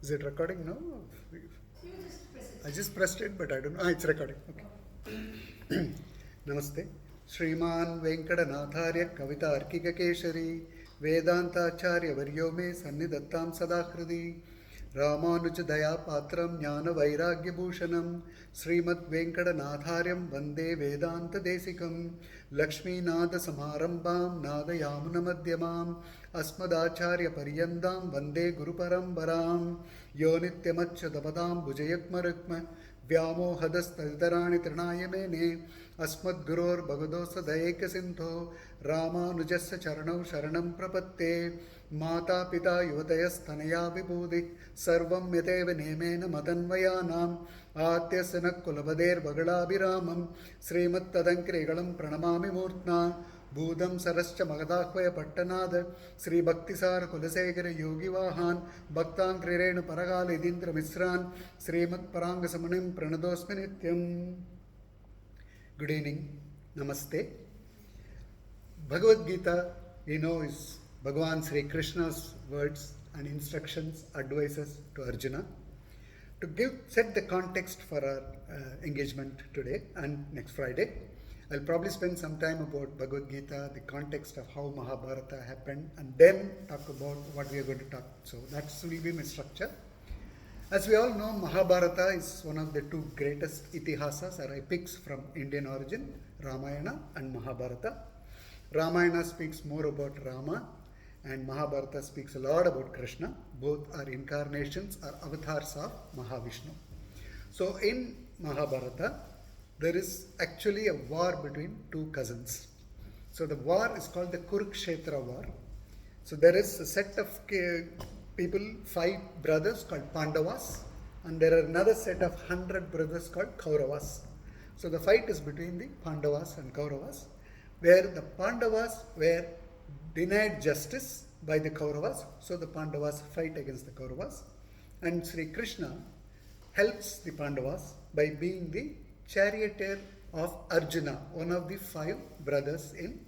Is it recording now? I just pressed it, but I don't know. It's recording. Okay. Namaste. Shriman Venkatanatharya Kavita Arkika Keshari Vedantacharya Varyo Me Sannidattam Sadakriti Ramanuja Daya Patram Jnana Vairagya Bhushanam Srimad Venkatanatharyam Vande Vedanta Desikam Lakshmi Nada Samarambam Nada Yamuna Madhyamam Asmadacharya Paryandam Vande Guru Parambaram Yo Nityamachyatapadam Bhujayakmarukma Vyamo Hadastaritarani Trinayamene Asmad Gurur Bhagadosa Dayeka Sintho Ramanujasya Charanam Sharanam Prapatte Mata Pita Yuvatayas Tanaya Vibhudik Sarvam Yateva Nemena Madanvayanam Atyasana Kulabader Bhagalabhiramam Srimat Tadankregalam Pranamami Murtna Budam Sarascha Magadakvaya Pattanada Sri Bhaktisar Kulasegara Yogi Vahan Bhaktan Krirena Paragal Idindra Misran Srimat Paranga Samanim Pranadosminityam. Good evening. Namaste. Bhagavad Gita, we know, is Bhagavan Sri Krishna's words and instructions, advices to Arjuna. To set the context for our engagement today and next Friday, I'll probably spend some time about Bhagavad Gita, the context of how Mahabharata happened, and then talk about what we are going to talk. So that will be my structure. As we all know, Mahabharata is one of the two greatest itihasas or epics from Indian origin, Ramayana and Mahabharata. Ramayana speaks more about Rama and Mahabharata speaks a lot about Krishna. Both are incarnations or avatars of Mahavishnu. So in Mahabharata, there is actually a war between two cousins. So the war is called the Kurukshetra war. So there is a set of people, 5 brothers called Pandavas, and there are another set of 100 brothers called Kauravas. So the fight is between the Pandavas and Kauravas, where the Pandavas were denied justice by the Kauravas, so the Pandavas fight against the Kauravas, and Sri Krishna helps the Pandavas by being the charioteer of Arjuna, one of the 5 brothers in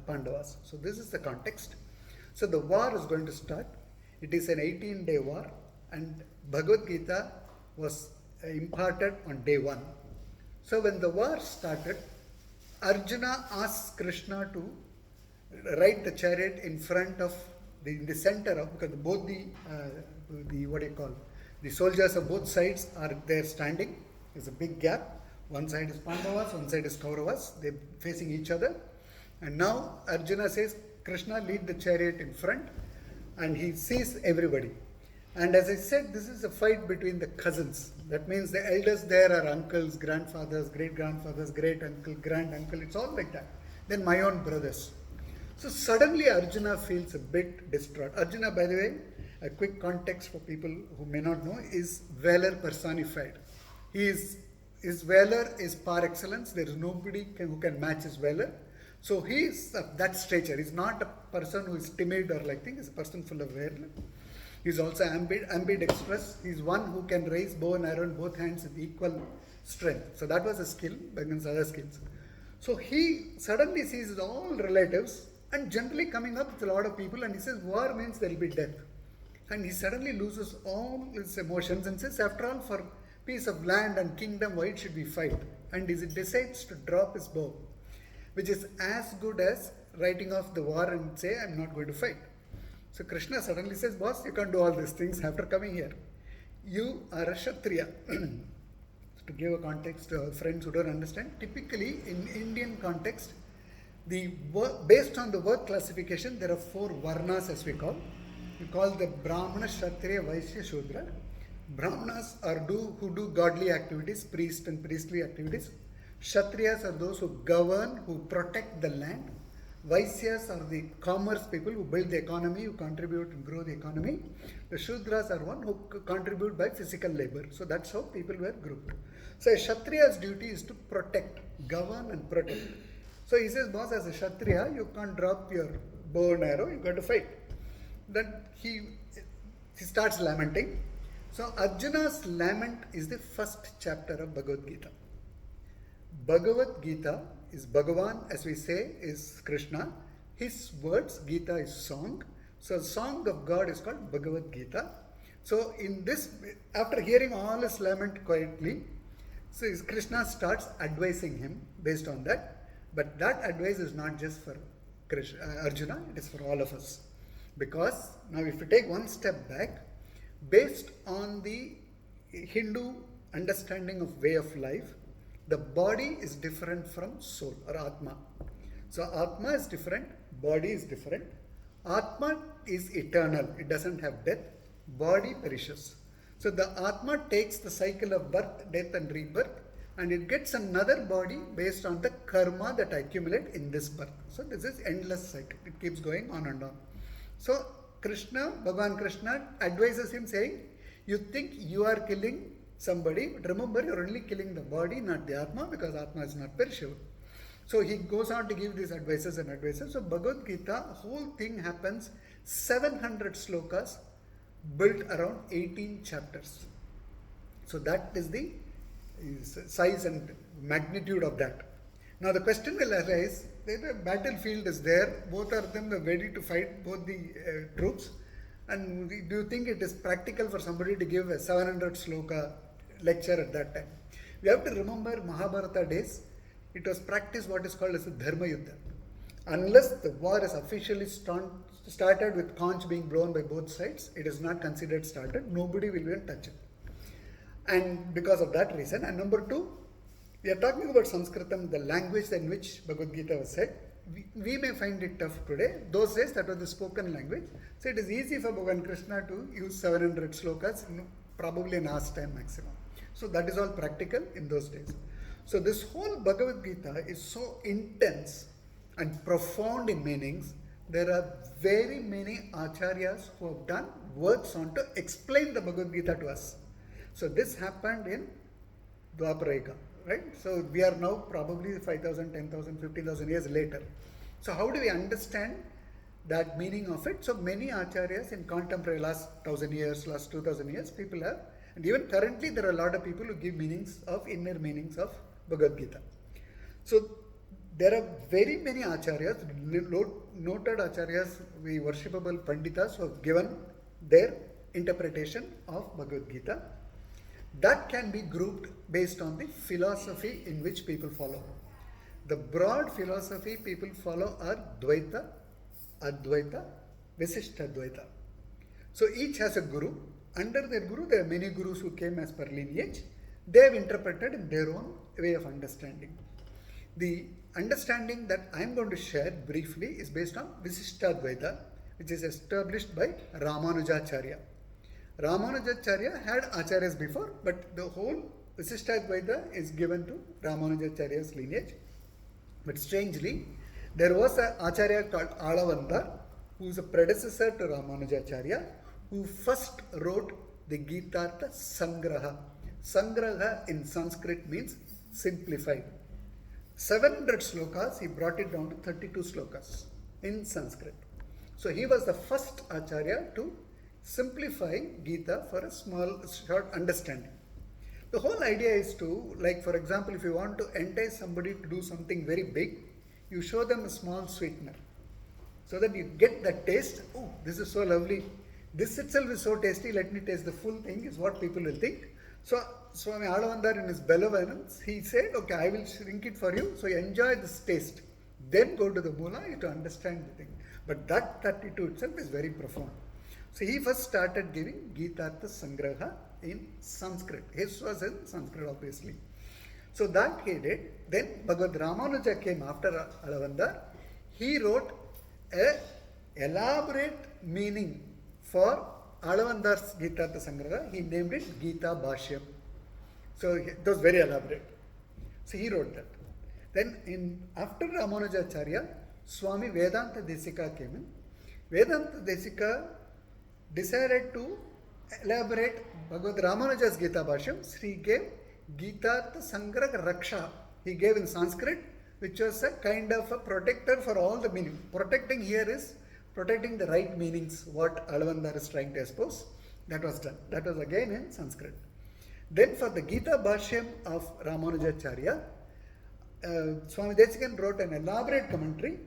Pandavas. So this is the context. So the war is going to start. It is an 18-day war, and Bhagavad Gita was imparted on day 1. So when the war started, Arjuna asks Krishna to ride the chariot in front of in the center of, because both the soldiers of both sides are there standing. There's a big gap. One side is Pandavas, one side is Kauravas. They're facing each other. And now Arjuna says, Krishna, lead the chariot in front, and he sees everybody. And as I said, this is a fight between the cousins. That means the elders there are uncles, grandfathers, great-grandfathers, great-uncle, grand-uncle. It's all like that. Then my own brothers. So suddenly Arjuna feels a bit distraught. Arjuna, by the way, a quick context for people who may not know, is valor personified. His valor is par excellence. There is nobody who can match his valor. So he is of that stature. He's not a person who is timid or like thing. He's a person full of valor. He's also ambidextrous. He's one who can raise bow and arrow in both hands with equal strength. So that was a skill against other skills. So he suddenly sees his all relatives and generally coming up with a lot of people, and he says war means there will be death. And he suddenly loses all his emotions and says, after all, for piece of land and kingdom, why should we fight? And he decides to drop his bow, which is as good as writing off the war and say, I'm not going to fight. So Krishna suddenly says, boss, you can't do all these things after coming here. You are a Kshatriya. To give a context to our friends who don't understand, typically in Indian context, based on the work classification, there are 4 varnas as we call. We call the Brahmana, Kshatriya, Vaishya, Shudra. Brahmanas are who do godly activities, priest and priestly activities. Kshatriyas are those who govern, who protect the land. Vaisyas are the commerce people who build the economy, who contribute and grow the economy. The Shudras are one who contribute by physical labor. So that's how people were grouped. So a Kshatriya's duty is to protect, govern and protect. So he says, boss, as a Kshatriya, you can't drop your bow and arrow, you got to fight. Then he starts lamenting. So Arjuna's lament is the first chapter of Bhagavad Gita. Bhagavad Gita is Bhagavan, as we say, is Krishna. His words, Gita is song. So song of God is called Bhagavad Gita. So in this, after hearing all his lament quietly, so Krishna starts advising him based on that. But that advice is not just for Arjuna, it is for all of us. Because now if you take one step back, based on the Hindu understanding of way of life, the body is different from soul or Atma. So Atma is different, body is different. Atma is eternal, it doesn't have death. Body perishes. So the Atma takes the cycle of birth, death and rebirth, and it gets another body based on the karma that accumulate in this birth. So this is endless cycle. It keeps going on and on. So Bhagavan Krishna advises him saying, you think you are killing somebody, but remember you are only killing the body, not the Atma, because Atma is not perishable. So he goes on to give these advices and advices. So Bhagavad Gita, whole thing happens 700 slokas built around 18 chapters. So that is the size and magnitude of that. Now the question will arise, the battlefield is there, both of them are ready to fight, both the troops, and do you think it is practical for somebody to give a 700 sloka lecture at that time? We have to remember Mahabharata days, it was practiced what is called as a Dharma Yuddha. Unless the war is officially started with conch being blown by both sides, it is not considered started, nobody will even touch it. And because of that reason, and number two, we are talking about Sanskritam, the language in which Bhagavad Gita was said. We may find it tough today. Those days that was the spoken language. So it is easy for Bhagavan Krishna to use 700 slokas, probably an hour's time maximum. So that is all practical in those days. So this whole Bhagavad Gita is so intense and profound in meanings. There are very many acharyas who have done works on to explain the Bhagavad Gita to us. So this happened in Dwapara Yuga, right? So we are now probably 5,000, 10,000, 15,000 years later. So how do we understand that meaning of it? So many acharyas in contemporary last 1,000 years, last 2,000 years, people have, and even currently there are a lot of people who give meanings of, inner meanings of Bhagavad Gita. So there are very many acharyas, noted acharyas, worshipable panditas who have given their interpretation of Bhagavad Gita. That can be grouped based on the philosophy in which people follow. The broad philosophy people follow are Dvaita, Advaita, Visishtadvaita. So each has a guru. Under their guru, there are many gurus who came as per lineage. They have interpreted in their own way of understanding. The understanding that I am going to share briefly is based on Visishtadvaita, which is established by Ramanujacharya. Ramanujacharya had acharyas before, but the whole Visishtadvaita is given to Ramanujacharya's lineage. But strangely, there was an acharya called Alavandar, who is a predecessor to Ramanujacharya, who first wrote the Geetartha Sangraham. Sangraha in Sanskrit means simplified. 700 slokas, he brought it down to 32 slokas in Sanskrit. So he was the first acharya to simplify Gita for a small, short understanding. The whole idea is to, like for example, if you want to entice somebody to do something very big, you show them a small sweetener, so that you get that taste. Oh, this is so lovely. This itself is so tasty, let me taste the full thing, is what people will think. So Swami Alavandar in his benevolence, he said, okay, I will shrink it for you, so you enjoy this taste. Then go to the Mula to understand the thing. But that 32 itself is very profound. So he first started giving Geetartha Sangraham in Sanskrit. His was in Sanskrit, obviously. So that he did. Then Bhagavad Ramanuja came after Alavandar. He wrote a elaborate meaning for Alavandar's Geetartha Sangraham. He named it Gita Bhashyam. So it was very elaborate. So he wrote that. Then after Ramanujacharya, Swami Vedanta Desika came in. Vedanta Desika decided to elaborate Bhagavad Ramanuja's Gita Bhashyam. So he gave Geetartha Sangrah Raksha. He gave in Sanskrit, which was a kind of a protector for all the meaning. Protecting here is protecting the right meanings, what Alavandar is trying to expose. That was done. That was again in Sanskrit. Then for the Gita Bhashyam of Ramanujacharya, Swami Desikan wrote an elaborate commentary.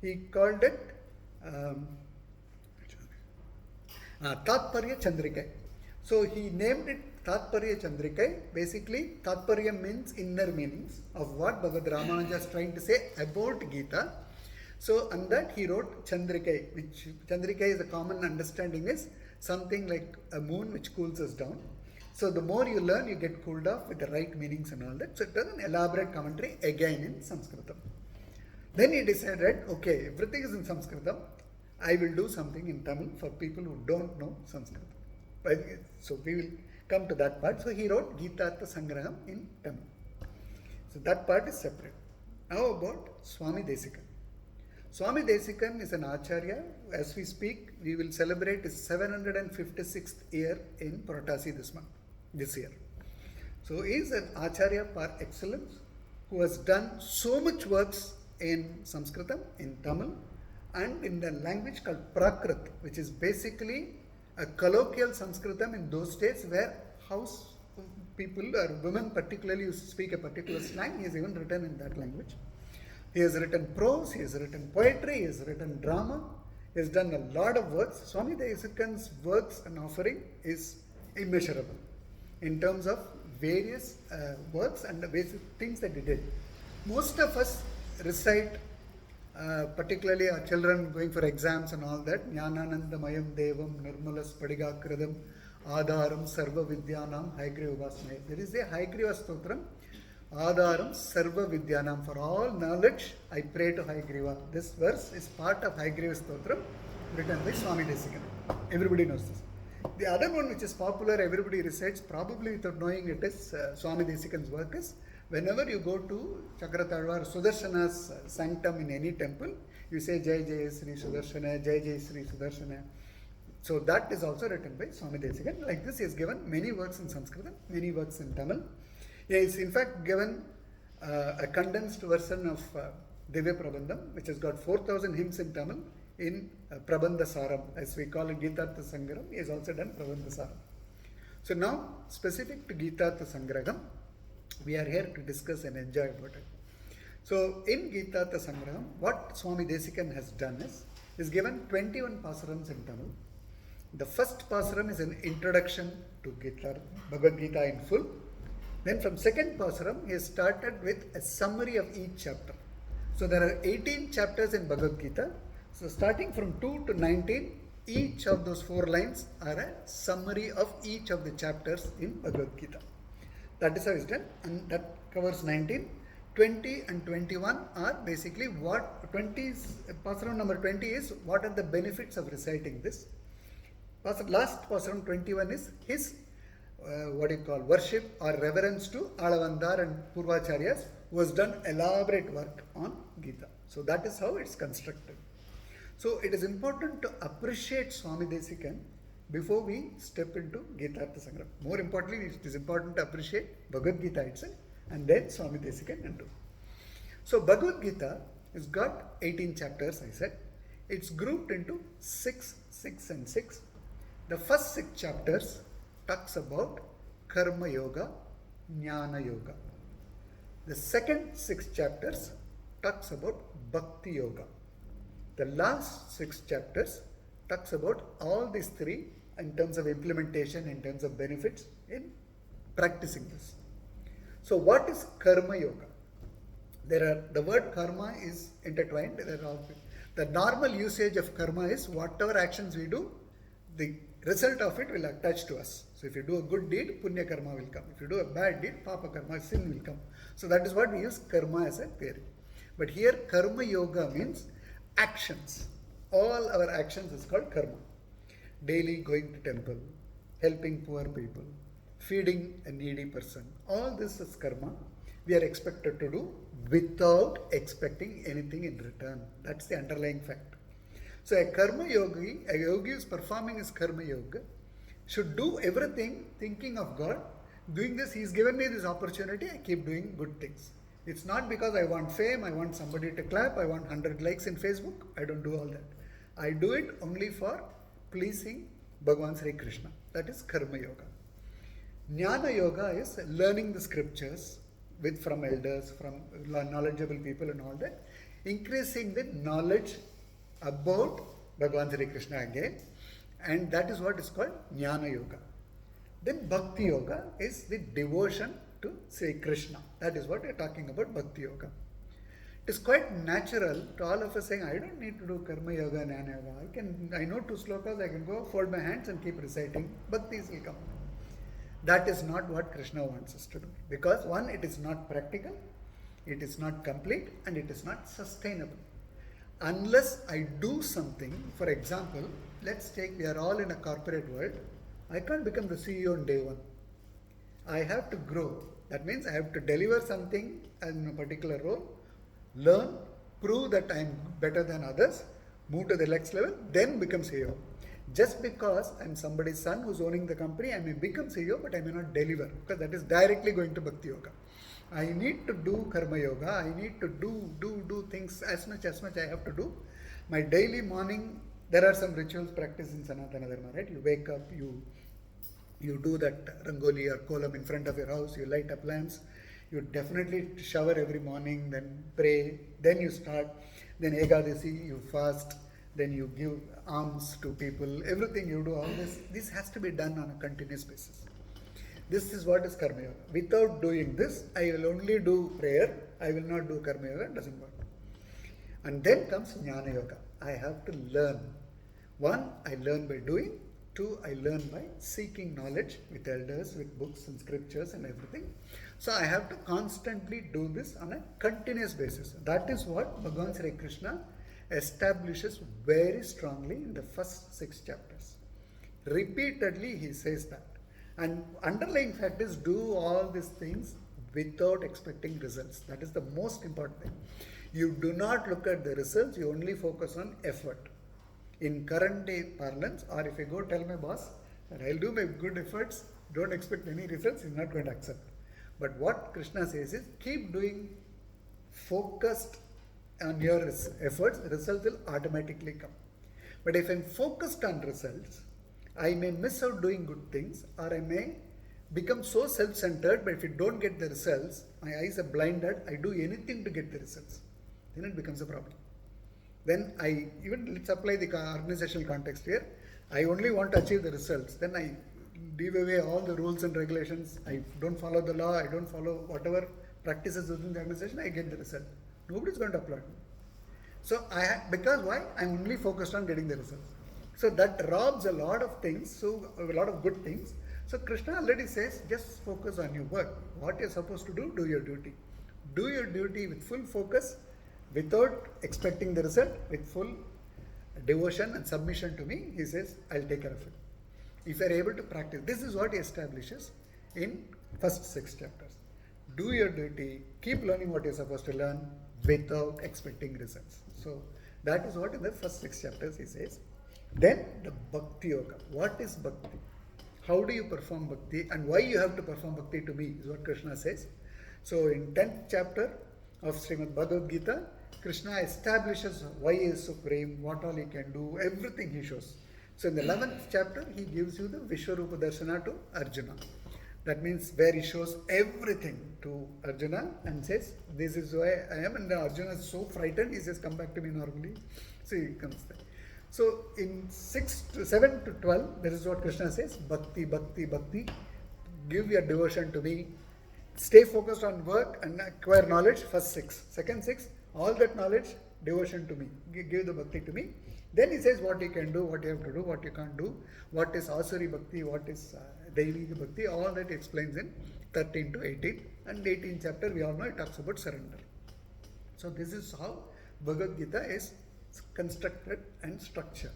He called it Tatparya Chandrika. So he named it Tatparya Chandrikai. Basically, Tatparya means inner meanings of what Bhagavad Ramanuja is trying to say about Gita. So on that he wrote Chandrikai, which Chandrikai is a common understanding is something like a moon which cools us down. So the more you learn, you get cooled off with the right meanings and all that. So it does an elaborate commentary again in Sanskritam. Then he decided, okay, everything is in Sanskritam. I will do something in Tamil for people who don't know Sanskrit. So we will come to that part. So he wrote Geetartha Sangraham in Tamil. So that part is separate. Now about Swami Desikan. Swami Desikan is an Acharya. As we speak, we will celebrate his 756th year in Puratasi this year. So he is an Acharya par excellence who has done so much works in Sanskritam, in Tamil, and in the language called Prakrit, which is basically a colloquial Sanskritam in those days where house people or women particularly used to speak a particular slang. He has even written in that language. He has written prose, he has written poetry, he has written drama, he has done a lot of works. Swami Desikan's works and offering is immeasurable in terms of various works and the basic things that he did. Most of us recite, particularly our children going for exams and all that, Jnananandamayam Devam Nirmalas Padigakradam Adharam Sarva Vidyanam Haigriva Vasmaya. There is a Haigriva Stotram, Adharam Sarva Vidyanam. For all knowledge, I pray to Haigriva. This verse is part of Haigriva Stotram written by Swami Desikan. Everybody knows this. The other one which is popular, everybody recites, probably without knowing it is Swami Desikan's work is, whenever you go to Chakrathalwar Sudarshana's sanctum in any temple, you say Jai Jai Sri Sudarshana, Jai Jai Sri Sudarshana. So that is also written by Swami Desikan. Like this, he has given many works in Sanskrit, many works in Tamil. He has in fact given a condensed version of Divya Prabandham, which has got 4,000 hymns in Tamil, in Prabandha Saram, as we call it Geetartha Sangraham. He has also done Prabandha Saram. So now, specific to Geetartha Sangraham, we are here to discuss and enjoy about it. So in Geetartha Sangraham, what Swami Desikan has done is given 21 pasarams in Tamil. The first pasaram is an introduction to Bhagavad Gita in full. Then from second pasaram, he has started with a summary of each chapter. So there are 18 chapters in Bhagavad Gita. So starting from 2 to 19, each of those 4 lines are a summary of each of the chapters in Bhagavad Gita. That is how it's done, and that covers 19. 20 and 21 are basically what 20's pasaram number 20 is what are the benefits of reciting this. Last pasaram 21 is his worship or reverence to Alavandar and Purvacharyas who has done elaborate work on Gita. So that is how it's constructed. So it is important to appreciate Swami Desikan before we step into Geetartha Sangraham. More importantly, it is important to appreciate Bhagavad Gita itself and then Swami Desikan and do. So Bhagavad Gita has got 18 chapters, I said. It's grouped into 6, 6 and 6. The first 6 chapters talks about Karma Yoga, Jnana Yoga. The second 6 chapters talks about Bhakti Yoga. The last 6 chapters talks about all these 3 in terms of implementation, in terms of benefits in practicing this. So what is Karma Yoga? The word karma is intertwined. The normal usage of karma is whatever actions we do, the result of it will attach to us. So if you do a good deed, punya karma will come. If you do a bad deed, papa karma, sin will come. So that is what we use karma as a theory. But here Karma Yoga means actions. All our actions is called karma. Daily going to temple, helping poor people, feeding a needy person. All this is karma. We are expected to do without expecting anything in return. That's the underlying fact. So a karma yogi, a yogi who is performing his karma yoga, should do everything thinking of God. Doing this, he has given me this opportunity, I keep doing good things. It's not because I want fame, I want somebody to clap, I want 100 likes in Facebook. I don't do all that. I do it only for pleasing Bhagavan Sri Krishna. That is Karma Yoga. Jnana Yoga is learning the scriptures from elders, from knowledgeable people and all that. Increasing the knowledge about Bhagavan Sri Krishna again. And that is what is called Jnana Yoga. Then Bhakti Yoga is the devotion to Sri Krishna. That is what we are talking about, Bhakti Yoga. It is quite natural to all of us saying, I don't need to do Karma Yoga and Jnana Yoga. I know 2 slokas, I can go fold my hands and keep reciting. Bhaktis will come. That is not what Krishna wants us to do. Because one, it is not practical, it is not complete, and it is not sustainable. Unless I do something, for example, let's take, we are all in a corporate world. I can't become the CEO on day one. I have to grow. That means I have to deliver something in a particular role, learn, prove that I am better than others, move to the next level, then become CEO. Just because I am somebody's son who's owning the company, I may become CEO, but I may not deliver, because that is directly going to Bhakti Yoga. I need to do Karma Yoga. I need to do things as much I have to do. My daily morning, there are some rituals practiced in Sanatana Dharma, right? You wake up, you do that Rangoli or Kolam in front of your house, you light up lamps, you definitely shower every morning, then pray, then you start, then Ekadasi, you fast, then you give alms to people, everything you do, all this has to be done on a continuous basis. This is what is Karma Yoga. Without doing this, I will only do prayer, I will not do Karma Yoga, it doesn't work. And then comes Jnana Yoga. I have to learn. 1, I learn by doing. 2, I learn by seeking knowledge with elders, with books and scriptures and everything. So I have to constantly do this on a continuous basis. That is what Bhagavan Sri Krishna establishes very strongly in the first 6 chapters. Repeatedly he says that. And underlying fact is, do all these things without expecting results. That is the most important thing. You do not look at the results, you only focus on effort. In current day parlance, or if I go tell my boss that I'll do my good efforts, don't expect any results, he's not going to accept. But what Krishna says is, keep doing focused on your efforts, results will automatically come. But if I'm focused on results, I may miss out doing good things, or I may become so self-centered, but if you don't get the results, my eyes are blinded, I do anything to get the results. Then it becomes a problem. Then let's apply the organizational context here. I only want to achieve the results. Then I leave away all the rules and regulations. I don't follow the law. I don't follow whatever practices within the organization. I get the result. Nobody's going to applaud me. So because why? I'm only focused on getting the results. So that robs a lot of things, so a lot of good things. So Krishna already says, just focus on your work. What you're supposed to do your duty. Do your duty with full focus, without expecting the result, with full devotion and submission to me. He says, I'll take care of it. If you're able to practice, this is what he establishes in first 6 chapters. Do your duty, keep learning what you're supposed to learn without expecting results. So that is what in the first 6 chapters he says. Then the Bhakti Yoga. What is Bhakti? How do you perform Bhakti, and why you have to perform Bhakti to me is what Krishna says. So in 10th chapter of Srimad Bhagavad Gita, Krishna establishes why he is supreme, what all he can do, everything he shows. So in the 11th chapter, he gives you the Vishwarupa Darshana to Arjuna. That means where he shows everything to Arjuna and says, this is why I am. And Arjuna is so frightened, he says, come back to me normally. So he comes there. So in 7 to 12, this is what Krishna says, Bhakti, Bhakti, Bhakti. Give your devotion to me. Stay focused on work and acquire knowledge, first 6. Second 6, all that knowledge, devotion to me. Give the Bhakti to me. Then he says what you can do, what you have to do, what you can't do, what is Asuri Bhakti, what is Daily Bhakti, all that explains in 13 to 18. And 18th chapter, we all know, it talks about surrender. So this is how Bhagavad Gita is constructed and structured.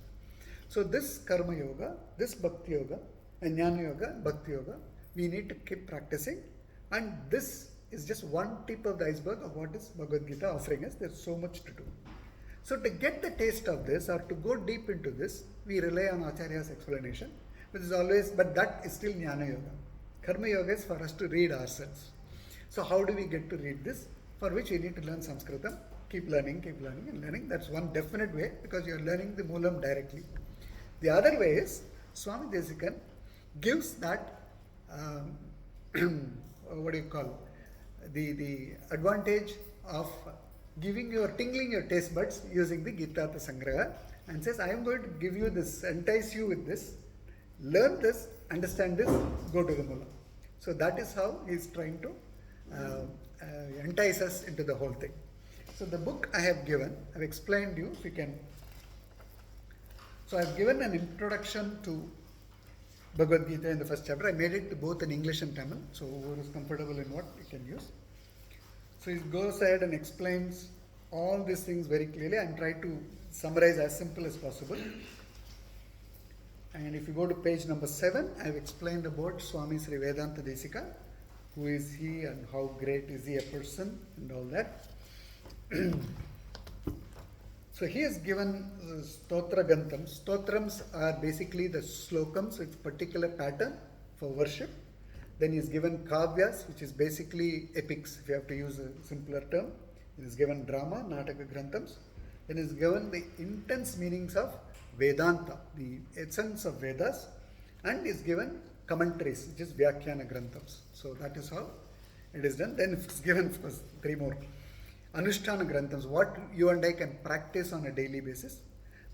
So this Karma Yoga, this Bhakti Yoga, and Jnana Yoga, Bhakti Yoga, we need to keep practicing. And this is just one tip of the iceberg of what is Bhagavad Gita offering us. There's so much to do. So to get the taste of this, or to go deep into this, we rely on Acharya's explanation, which is always, but that is still Jnana Yoga. Karma Yoga is for us to read ourselves. So how do we get to read this? For which we need to learn Sanskritam. Keep learning and learning. That's one definite way, because you are learning the Moolam directly. The other way is, Swami Desikan gives that, what do you call, the advantage of tingling your taste buds using the Geetartha Sangraham, and says, I am going to give you this, entice you with this learn this, understand this, go to the Mula. So that is how he is trying to entice us into the whole thing. So the book I have given, I have explained you, if you can. So I have given an introduction to Bhagavad Gita in the first chapter. I made it both in English and Tamil, so whoever is comfortable in what you can use. So he goes ahead and explains all these things very clearly. I am trying to summarize as simple as possible. And if you go to page number 7, I have explained about Swami Sri Vedanta Desika. Who is he and how great is he a person and all that. So he has given Stotra Gantams. Stotrams are basically the slokams with particular pattern for worship. Then he has given Kavyas, which is basically epics, if you have to use a simpler term. He has given drama, Nataka Grantams. Then he has given the intense meanings of Vedanta, the essence of Vedas. And he has given commentaries, which is Vyakhyana Grantams. So that is how it is done. Then it's given, of course, 3 more. Anushtana Grantams, what you and I can practice on a daily basis.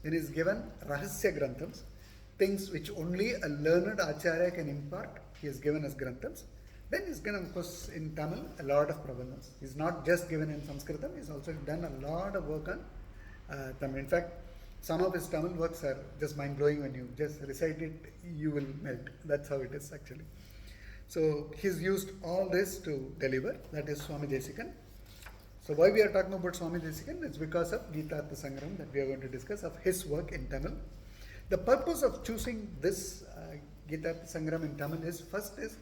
Then is given Rahasya Grantams, things which only a learned Acharya can impart. He has given as Grantams. Then he's given, of course, in Tamil, a lot of Prabandhams. He's not just given in Sanskritam, he's also done a lot of work on Tamil. In fact, some of his Tamil works are just mind-blowing. When you just recite it, you will melt. That's how it is actually. So he's used all this to deliver. That is Swami Desikan. So why we are talking about Swami Desikan? It's because of Geetartha Sangraham that we are going to discuss, of his work in Tamil. The purpose of choosing this Geetartha Sangraham in Tamil is, first is,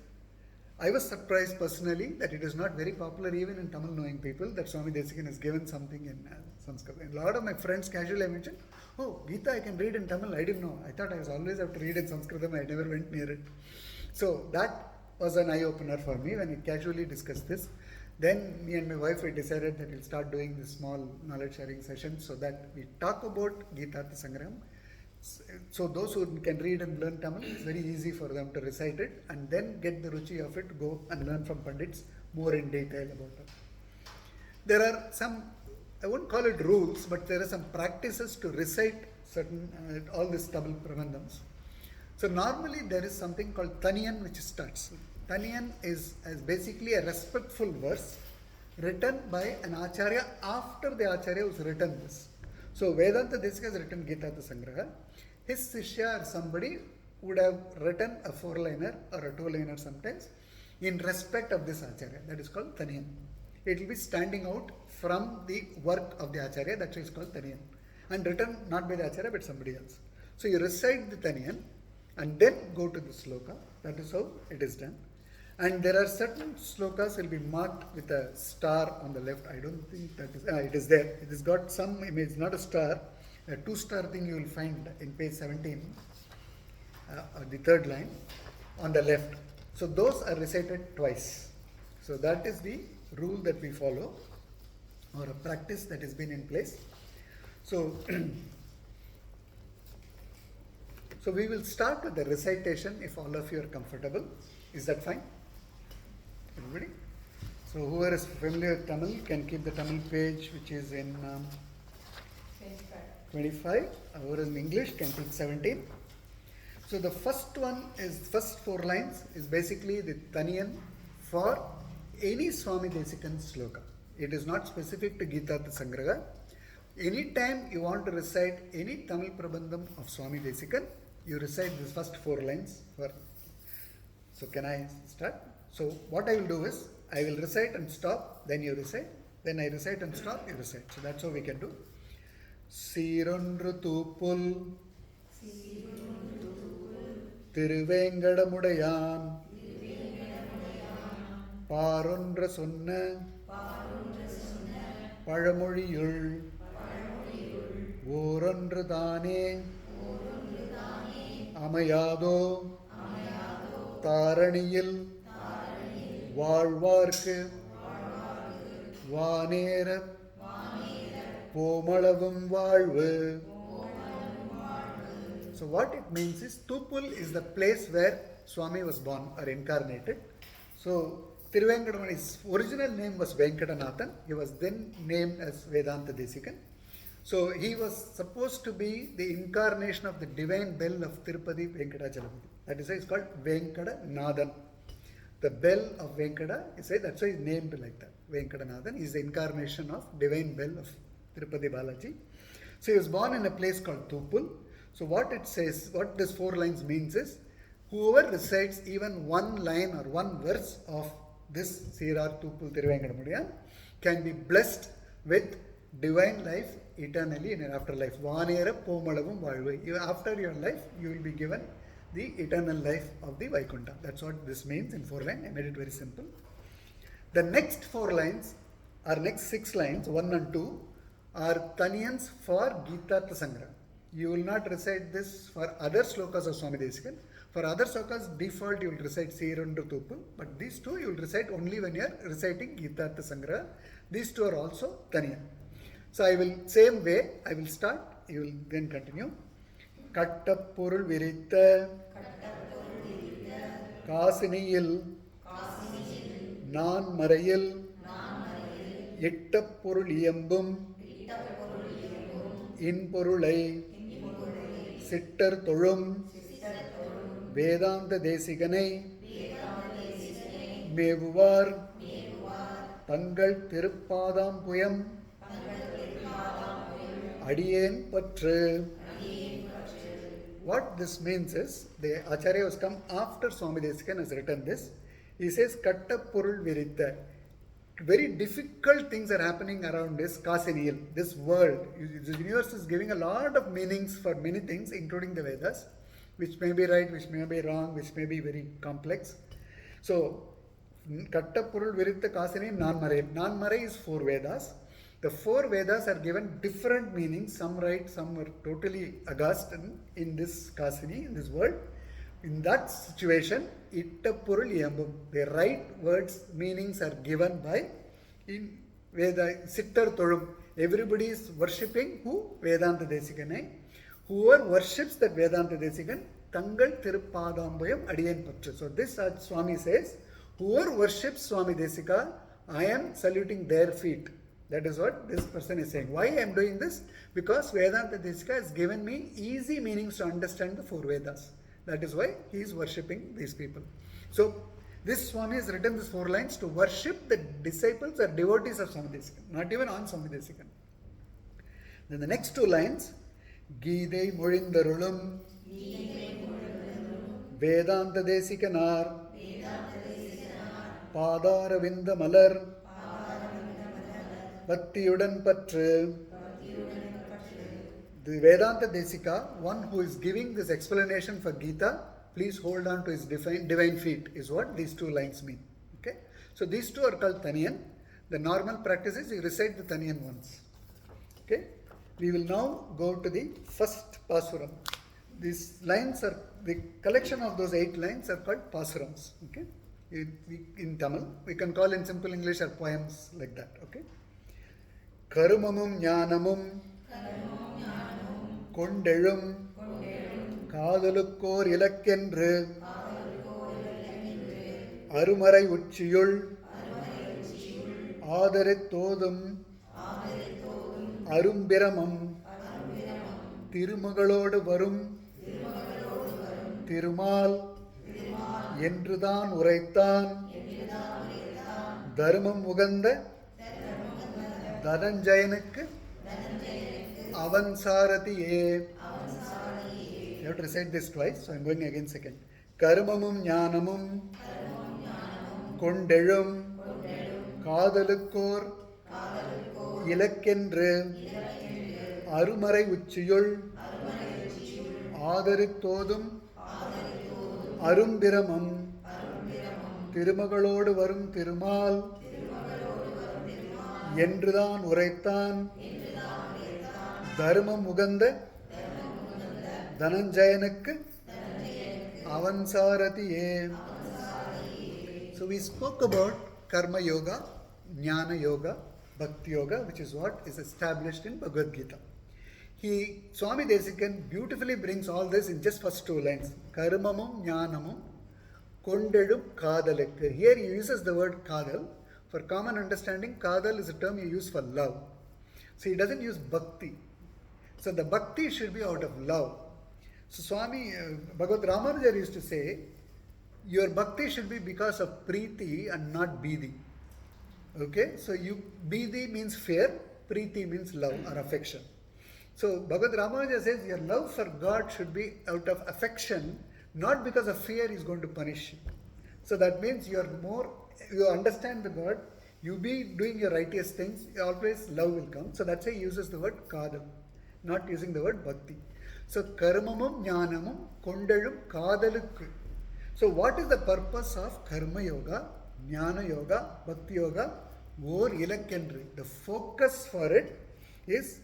I was surprised personally that it is not very popular even in Tamil knowing people that Swami Desikan has given something in Sanskrit. A lot of my friends casually mentioned, oh, Gita I can read in Tamil. I didn't know. I thought I was always have to read in Sanskritam. I never went near it. So that was an eye-opener for me when we casually discussed this. Then me and my wife, we decided that we'll start doing this small knowledge sharing session so that we talk about Geetartha Sangraham. So those who can read and learn Tamil, it's very easy for them to recite it and then get the ruchi of it, go and learn from Pandits more in detail about it. There are some, I won't call it rules, but there are some practices to recite certain, all these Tamil Prabandhams. So normally there is something called Taniyan which starts. Taniyan is basically a respectful verse written by an Acharya after the Acharya who's written this. So Vedanta Desika has written Geetartha Sangraha. His Sishya or somebody would have written a 4-liner or a 2-liner sometimes in respect of this Acharya. That is called Taniyan. It will be standing out from the work of the Acharya, that is called Taniyan. And written not by the Acharya but somebody else. So you recite the Taniyan and then go to the sloka. That is how it is done. And there are certain slokas will be marked with a star on the left. I don't think that is, it is there. It has got some image, not a star. A 2-star thing you will find in page 17, the 3rd line on the left. So those are recited twice. So that is the rule that we follow, or a practice that has been in place. So, so we will start with the recitation if all of you are comfortable. Is that fine? Everybody? So whoever is familiar with Tamil can keep the Tamil page which is in 25. Whoever is in English can keep 17. So the first one is, first 4 lines is basically the Taniyan for any Swami Desikan sloka. It is not specific to Geetartha Sangraha. Anytime you want to recite any Tamil Prabandham of Swami Desikan, you recite these first 4 lines. So can I start? So what I will do is, I will recite and stop, then you recite, then I recite and stop, you recite. So that's how we can do. Sirondru Thupul Thiruvengadamudaiyan Parondra Sonna Pazhamozhiyul Orondru Thane Amayado Tharaniyil Valvarku Vanera Pomalavum Valvu. So what it means is, Thupul is the place where Swami was born or incarnated. So Thiruvengadamudaiyan, his original name was Venkatanathan. He was then named as Vedanta Desikan. So he was supposed to be the incarnation of the divine bell of Tirupati Venkadachalamudi. That is why it's called Venkadanathan. The bell of Venkada, that's why he's named like that. Venkadanathan is the incarnation of divine bell of Tirupati Balaji. So he was born in a place called Thupul. So what it says, what this 4 lines means is, whoever recites even one line or one verse of this Sirar Thupul Thiruvenkadamudiyan can be blessed with divine life eternally in an afterlife. Vanera Pomalavum Valvai. After your life, you will be given the eternal life of the Vaikuntha. That's what this means in 4 lines. I made it very simple. The next 4 lines, or next 6 lines, 1 and 2, are Taniyans for Geetartha Sangraham. You will not recite this for other slokas of Swami Desikan. For other slokas, default you will recite Sirundu Thupul, but these 2 you will recite only when you are reciting Geetartha Sangraham. These 2 are also Taniyan. So I will, same way, I will start, you will then continue. Kattapurul Viritha Kasiniyil Nan Marayil Ittapurul Iyambum Inporulai Sittar Tolum Vedanta Desikane Mevuvar Tangal Tiruppadam Puyam Adiyen Patra. What this means is, the Acharya has come after Swami Desikan has written this. He says, Kattapurul Viritha. Very difficult things are happening around this Kasiniyal, this world. The universe is giving a lot of meanings for many things, including the Vedas, which may be right, which may be wrong, which may be very complex. So, Kattapurul Viritha Kasiniyal Nanmarai. Nanmarai is 4 Vedas. The 4 Vedas are given different meanings. Some right, some are totally aghast in this Kasini, in this world. In that situation, Ittapurul Iyambum, the right words, meanings are given by in Veda, Sittar Tolum. Everybody is worshipping who? Vedanta Desikanai. Whoever worships that Vedanta Desikan, Tangal Tiruppadambayam Adiyen Patra. So this Swami says, whoever worships Swami Desika, I am saluting their feet. That is what this person is saying. Why I am doing this? Because Vedanta Desika has given me easy meanings to understand the 4 Vedas. That is why he is worshipping these people. So, this Swami has written these 4 lines to worship the disciples or devotees of Swami Desikan, not even on Swami Desikan. Then the next 2 lines, Geethai Mozhindarulum Vedanta Desikanar Padaravinda Malar Bhaktiyudan Patru. The Vedanta Desika, one who is giving this explanation for Gita, please hold on to his divine feet, is what these 2 lines mean. Okay? So these 2 are called Taniyan. The normal practice is you recite the Taniyan once. Okay? We will now go to the first Pasuram. These lines are, the collection of those 8 lines are called Pasurams. Okay? In Tamil, we can call in simple English or poems like that. Okay? Karumamum Jnanamum Kondezhum Kadalukor Ilakkendru Arumarai Uchiyul Adarithodum Arumbiramam Tirumagalodu Varum Tirumal Endrudan Uraithan Dharmam Uganda Dhananjayanukku Avansaratiye. You have to recite this twice, so I am going again second. Karmamum Jnanamum Kondezhum Kadalukor Ilakkendru Arumarai Uchiyul Adarithodum Arumbiramam Tirumagalodu Varum Tirumal Endrudan Uraithan Dharmam Uganda Dhananjayanukku Avansaratiye. So we spoke about Karma Yoga, Jnana Yoga, Bhakti Yoga, which is what is established in Bhagavad Gita. Swami Desikan beautifully brings all this in just first 2 lines. Karmamum Jnanamum Kondezhum Kadalukku. Here he uses the word Kadal. For common understanding, Kadal is a term you use for love. So he doesn't use Bhakti. So the bhakti should be out of love. So Swami Bhagavad Ramanuja used to say, your bhakti should be because of preeti and not bidi. Okay, so bidi means fear, preeti means love or affection. So Bhagavad Ramanuja says your love for God should be out of affection, not because of fear is going to punish you. So that means you understand the God, you be doing your righteous things, always love will come. So that's why he uses the word kadal, not using the word bhakti. So karmamum jnanamum kondalum kadalukku. So what is the purpose of karma yoga, jnana yoga, bhakti yoga? Or ilakkendru. The focus for it is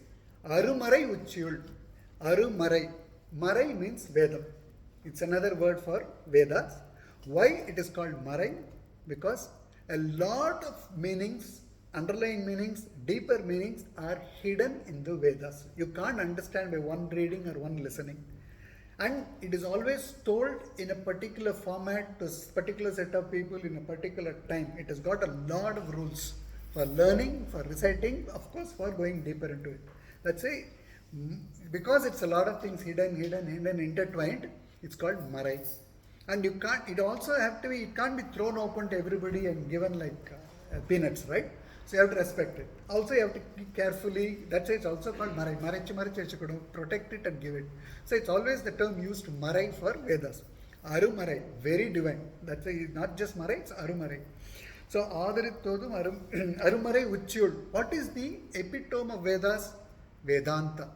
arumarai uchiyul. Arumarai. Marai means Vedam. It's another word for Vedas. Why it is called Marai? Because a lot of meanings, underlying meanings, deeper meanings are hidden in the Vedas. You can't understand by one reading or one listening. And it is always told in a particular format to a particular set of people in a particular time. It has got a lot of rules for learning, for reciting, of course for going deeper into it. Let's say, because it's a lot of things hidden, intertwined, it's called Marai. And you can't, it can't be thrown open to everybody and given like peanuts, right? So you have to respect it. Also you have to carefully, that's why it's also called Marai. Protect it and give it. So it's always the term used Marai for Vedas. Arumarai, very divine. That's why not just Marai, it's Arumarai. So Adarithodum Arumarai Uchyul. What is the epitome of Vedas? Vedanta.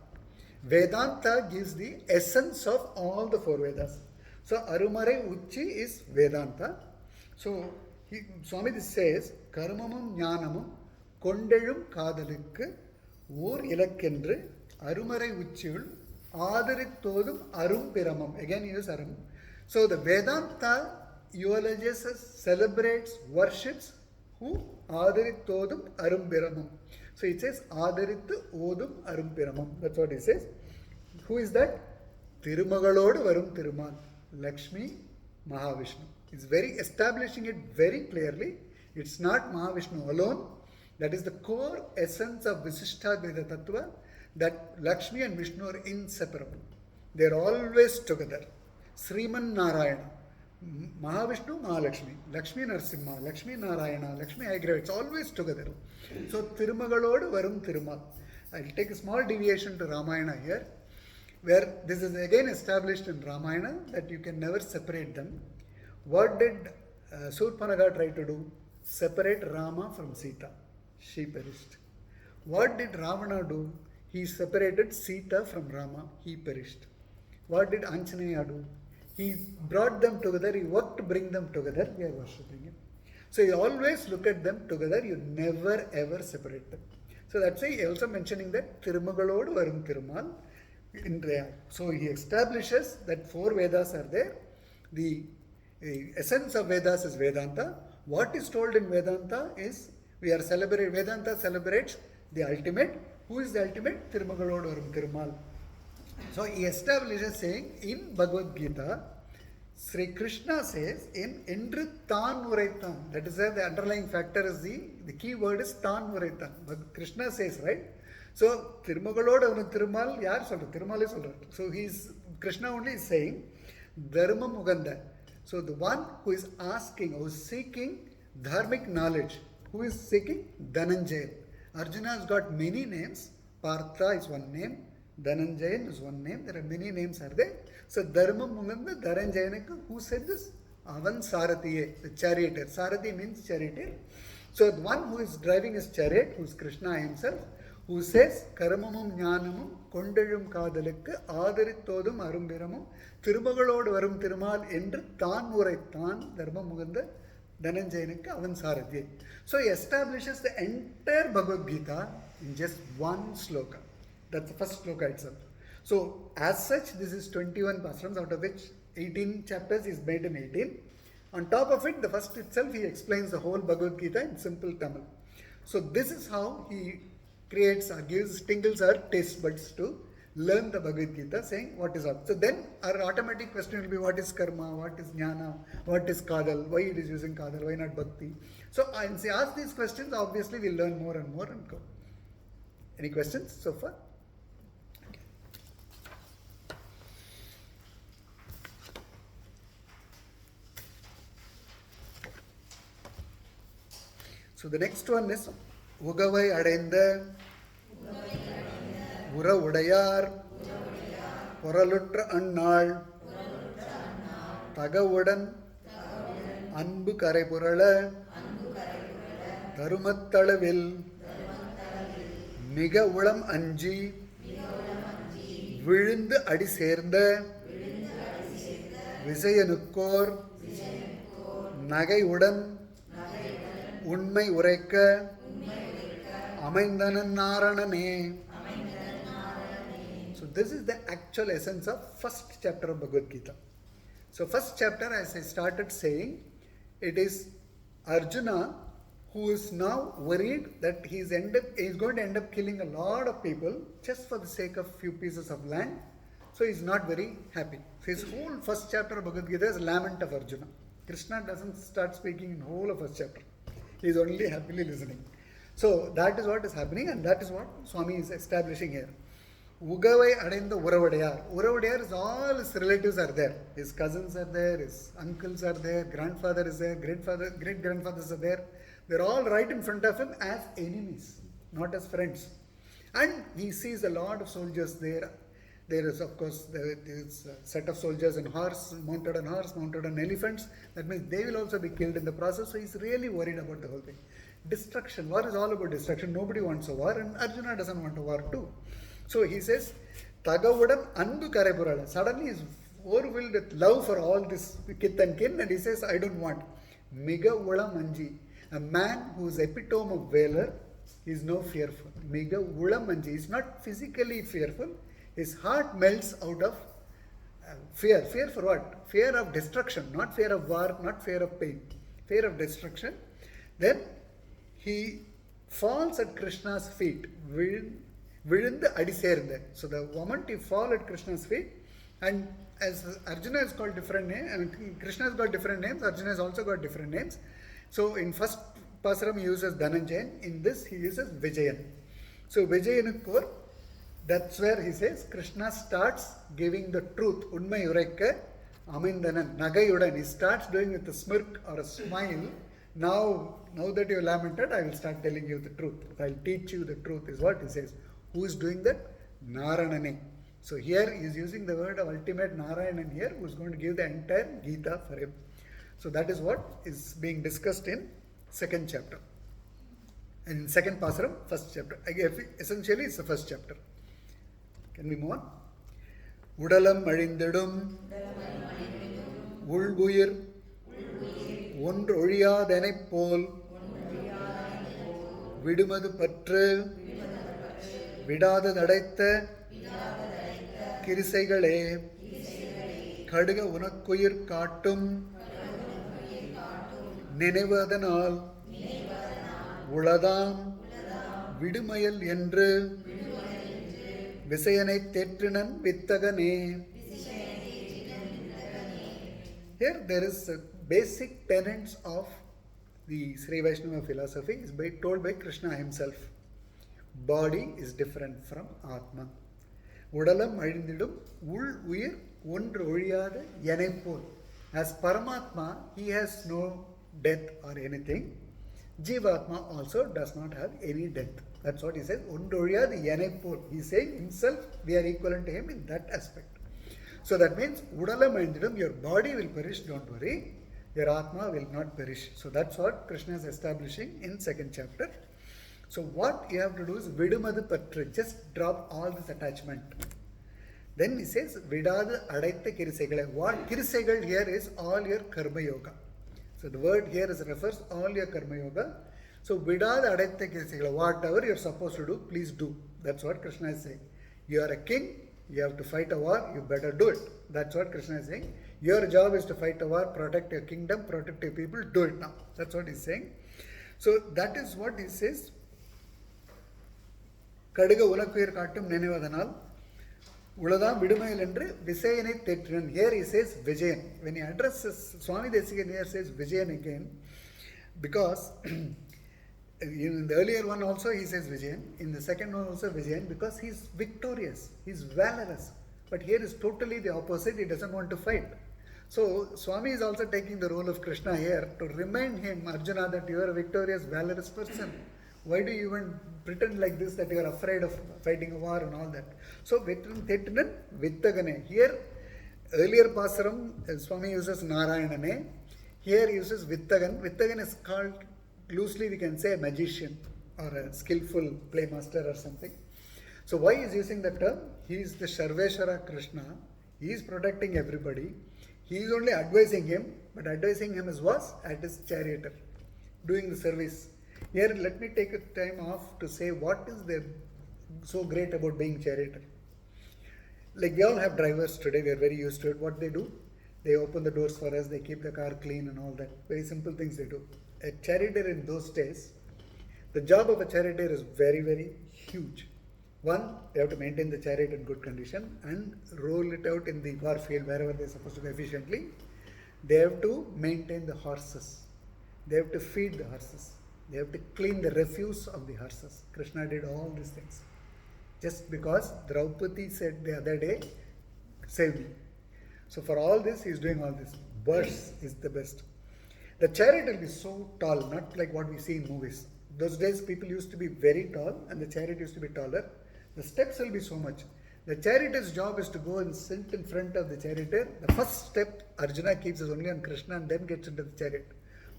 Vedanta gives the essence of all the four Vedas. So Arumarai Uchi is Vedanta. So Swami says, Karmamum Jnanamum Kondelum Kadalukku Or Ilakkendru Arumarai Uchiyul Adarithodum Arum Piramam. Again he uses Arum. So the Vedanta eulogizes, celebrates, worships who? Adarithodum Arum Piramam. So it says Adarithu Odum Arum Piramam. That's what he says. Who is that? Tirumagalodu Varum Tirumal. Lakshmi Mahavishnu. It's establishing it very clearly. It's not Mahavishnu alone. That is the core essence of Visishtadvaita Tattva, that Lakshmi and Vishnu are inseparable. They are always together. Sriman Narayana, Mahavishnu, Mahalakshmi, Lakshmi Narsimha, Lakshmi Narayana, Lakshmi Agra, it's always together. So Tirumagalodu Varum Tirumal. I'll take a small deviation to Ramayana here, where this is again established in Ramayana that you can never separate them. What did Surpanaga try to do? Separate Rama from Sita. She perished. What did Ravana do? He separated Sita from Rama. He perished. What did Anjaneya do? He brought them together. He worked to bring them together. We are worshipping him. So you always look at them together. You never ever separate them. So that's why he also mentioning that Tirumagalodu Varum Tirumal. So he establishes that four Vedas are there. The essence of Vedas is Vedanta. What is told in Vedanta is Vedanta celebrates the ultimate. Who is the ultimate? Tirumagalodu Varum Tirumal. So he establishes saying in Bhagavad Gita, Sri Krishna says in Endru Tan Uraitan. That is where the underlying factor is the key word is Tan Uraitan. But Krishna says, right? So Tirumagalodu Varum Tirumal, yaar solra? Tirumal is solra. So Krishna only is saying Dharma Muganda. So the one who is asking, who is seeking dharmic knowledge, who is seeking? Dhananjaya. Arjuna has got many names. Partha is one name. Dhananjayan is one name. There are many names are there. So Dharma Muganda Dhananjayanaka, who said this? Avan Sarathiye, the charioteer. Sarathi means charioteer. So the one who is driving his chariot, who is Krishna himself, who says Karamamum Jnanamum Kondalum Kadalukku Adarithodum Arumbiramum Tirumagalodu Varum Tirumal Endru Tan Uraitan Dharma Muganda Dhananjayanaka Avan Sarathiye. So he establishes the entire Bhagavad Gita in just one sloka. That's the first sloka itself. So as such, this is 21 pasrams, out of which 18 chapters is made in 18. On top of it, the first itself, he explains the whole Bhagavad Gita in simple Tamil. So this is how he creates or tingles our taste buds to learn the Bhagavad Gita, saying what is up. So then our automatic question will be, what is karma, what is jnana, what is kadal, why it is using kadal, why not bhakti. So as he asks these questions, obviously we'll learn more and more and go. Any questions so far? So the next one is Ugavai Adenda Ura Udayar Poralutra Annal Tagavudan Anbu Karepurala Tharumattalavil Miga Ulam Anji விழுந்து அடி சேர்ந்த விசயனுக்கோர் நகையுடன் உண்மை உரைக்க அமைந்தனன் நாரணனே. So this is the actual essence of first chapter of Bhagavad Gita. So first chapter, as I started saying, it is Arjuna who is now worried that he is going to end up killing a lot of people just for the sake of few pieces of land. So he is not very happy. So his whole first chapter of Bhagavad Gita is a lament of Arjuna. Krishna doesn't start speaking in whole of first chapter. He is only happily listening. So that is what is happening, and that is what Swami is establishing here. Ugavai Adenda Uravadayar. Uravadayar is all his relatives are there. His cousins are there, his uncles are there, grandfather is there, great grandfathers are there. They're all right in front of him as enemies, not as friends. And he sees a lot of soldiers there. There is, of course, this set of soldiers on horse, mounted on elephants. That means they will also be killed in the process. So he's really worried about the whole thing. Destruction. War is all about destruction. Nobody wants a war, and Arjuna doesn't want a war too. So he says, Tagavudan Anbu Karepurala. Suddenly he's overwhelmed with love for all this kith and kin, and he says, I don't want. Miga Ula Manji. A man who is epitome of valor is no fearful. Miga Ula Manji. He's not physically fearful. His heart melts out of fear. Fear for what? Fear of destruction. Not fear of war, not fear of pain. Fear of destruction. Then he falls at Krishna's feet. Vilundu adi சேர்ந்த. So the moment he falls at Krishna's feet, and as Arjuna has got different names, Krishna has got different names, Arjuna has also got different names. So in first Pasaram he uses Dhananjayan, in this he uses Vijayan. So Vijayanukkur, that's where he says Krishna starts giving the truth. Unmai Uraikka Amindanan Nagayudan. He starts doing with a smirk or a smile. Now that you have lamented, I will start telling you the truth. I'll teach you the truth, is what he says. Who is doing that? Naranane. So here he is using the word of ultimate Narayanan here, who is going to give the entire Gita for him. So that is what is being discussed in second chapter. And in second Pasaram, first chapter. Again, essentially it's the first chapter. Can we move on? Udalam Marindidum Ulguir ஒன்று ஒழியாதெனைப் போல் விடுமது பற்று விடாததடைத்த கிரிசைகளே கடுக உனக்குயிர் காட்டும் நினைவதனால் உளதாம் விடுமயல் என்று விசயனை தேற்றினன் வித்தகனே. Here there is a basic tenets of the Sri Vaishnava philosophy is told by Krishna himself. Body is different from Atma. Udalam Azhindidum Ul Uyir Ondru Oliyada Yenaipol. As Paramatma, he has no death or anything. Jivatma also does not have any death. That's what he says. Ondru Oliyada Yenaipol. He is saying himself, we are equivalent to him in that aspect. So that means Udalam Azhindidum, your body will perish, don't worry. Your Atma will not perish. So that's what Krishna is establishing in second chapter. So what you have to do is Vidumadu Patra, just drop all this attachment. Then he says Vidada Adaitha Kirisegala. What Kirisegal here is all your Karma Yoga. So the word here refers all your Karma Yoga. So Vidada Adaitha Kirisegala, whatever you are supposed to do, please do. That's what Krishna is saying. You are a king, you have to fight a war, you better do it. That's what Krishna is saying. Your job is to fight a war, protect your kingdom, protect your people, do it now. That's what he's saying. So that is what he says. Kadiga Ulakuyir Katum Nenevadanal Uladam Vidumayal Endre Visayane Tetran. Here he says Vijayan. When he addresses Swami Desikan here says Vijayan again, because in the earlier one also he says Vijayan, in the second one also Vijayan, because he is victorious, he is valorous. But here is totally the opposite, he doesn't want to fight. So Swami is also taking the role of Krishna here to remind him, Arjuna, that you are a victorious, valorous person. Why do you even pretend like this, that you are afraid of fighting a war and all that? So Vittagane. Here, earlier Pasaram, Swami uses Narayanane. Here he uses Vittagan. Vittagan is called, loosely we can say, a magician or a skillful playmaster or something. So why is using the term? He is the Sharveshwara Krishna. He is protecting everybody. He is only advising him, but advising him as was at his charioteer, doing the service. Here, let me take a time off to say what is there so great about being charioteer. Like we all have drivers today, we are very used to it. What they do? They open the doors for us, they keep the car clean and all that. Very simple things they do. A charioteer in those days, the job of a charioteer is very, very huge. One, they have to maintain the chariot in good condition and roll it out in the war field wherever they are supposed to go efficiently. They have to maintain the horses. They have to feed the horses. They have to clean the refuse of the horses. Krishna did all these things. Just because Draupadi said the other day, save me. So for all this, he is doing all this. Verse is the best. The chariot will be so tall, not like what we see in movies. Those days, people used to be very tall and the chariot used to be taller. The steps will be so much. The charioteer's job is to go and sit in front of the charioteer. The first step Arjuna keeps is only on Krishna and then gets into the chariot.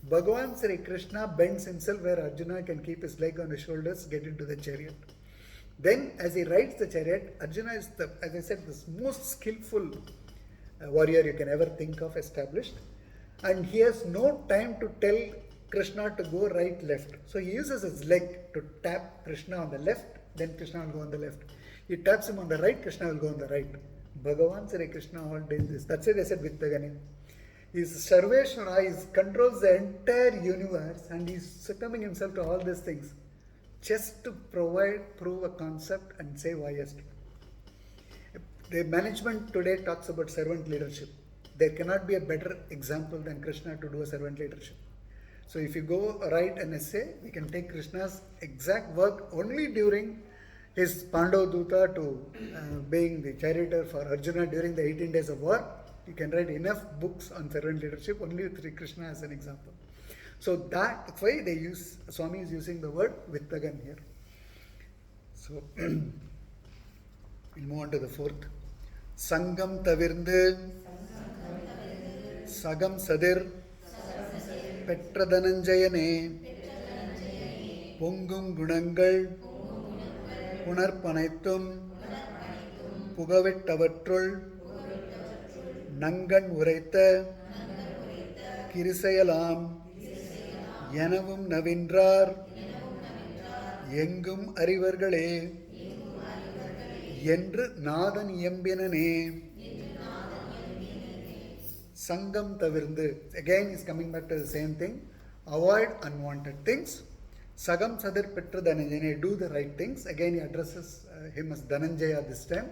Bhagavan Sri Krishna bends himself where Arjuna can keep his leg on his shoulders, get into the chariot. Then as he rides the chariot, Arjuna is, as I said, the most skillful warrior you can ever think of established. And he has no time to tell Krishna to go right, left. So he uses his leg to tap Krishna on the left, then Krishna will go on the left. He taps him on the right, Krishna will go on the right. Bhagavan Sri Krishna all did this. That's why they said Vittagani. He is Sarveshwara, he controls the entire universe and he is succumbing himself to all these things just to prove a concept and say why yes. The management today talks about servant leadership. There cannot be a better example than Krishna to do a servant leadership. So if you go write an essay, we can take Krishna's exact work only during his Pandavaduta to being the charioteer for Arjuna during the 18 days of war. You can write enough books on servant leadership only with Krishna as an example. So that's why they use, Swami is using the word Vittagan here. So we'll move on to the fourth. Sangam Tavirndu Sagam Sadir Petra Dhananjayane Pongum Gunangal Punarpanaithum Pugavittavatrul Nangan Uraitha Kirisayalam Yanavum Navindrar Yengum Arivargale Yendru Nathan Yembinane Sangam Tavirndu. Again, is coming back to the same thing. Avoid unwanted things. Sagam Sadar Petra Dhananjaya. Do the right things. Again, he addresses him as Dhananjaya this time.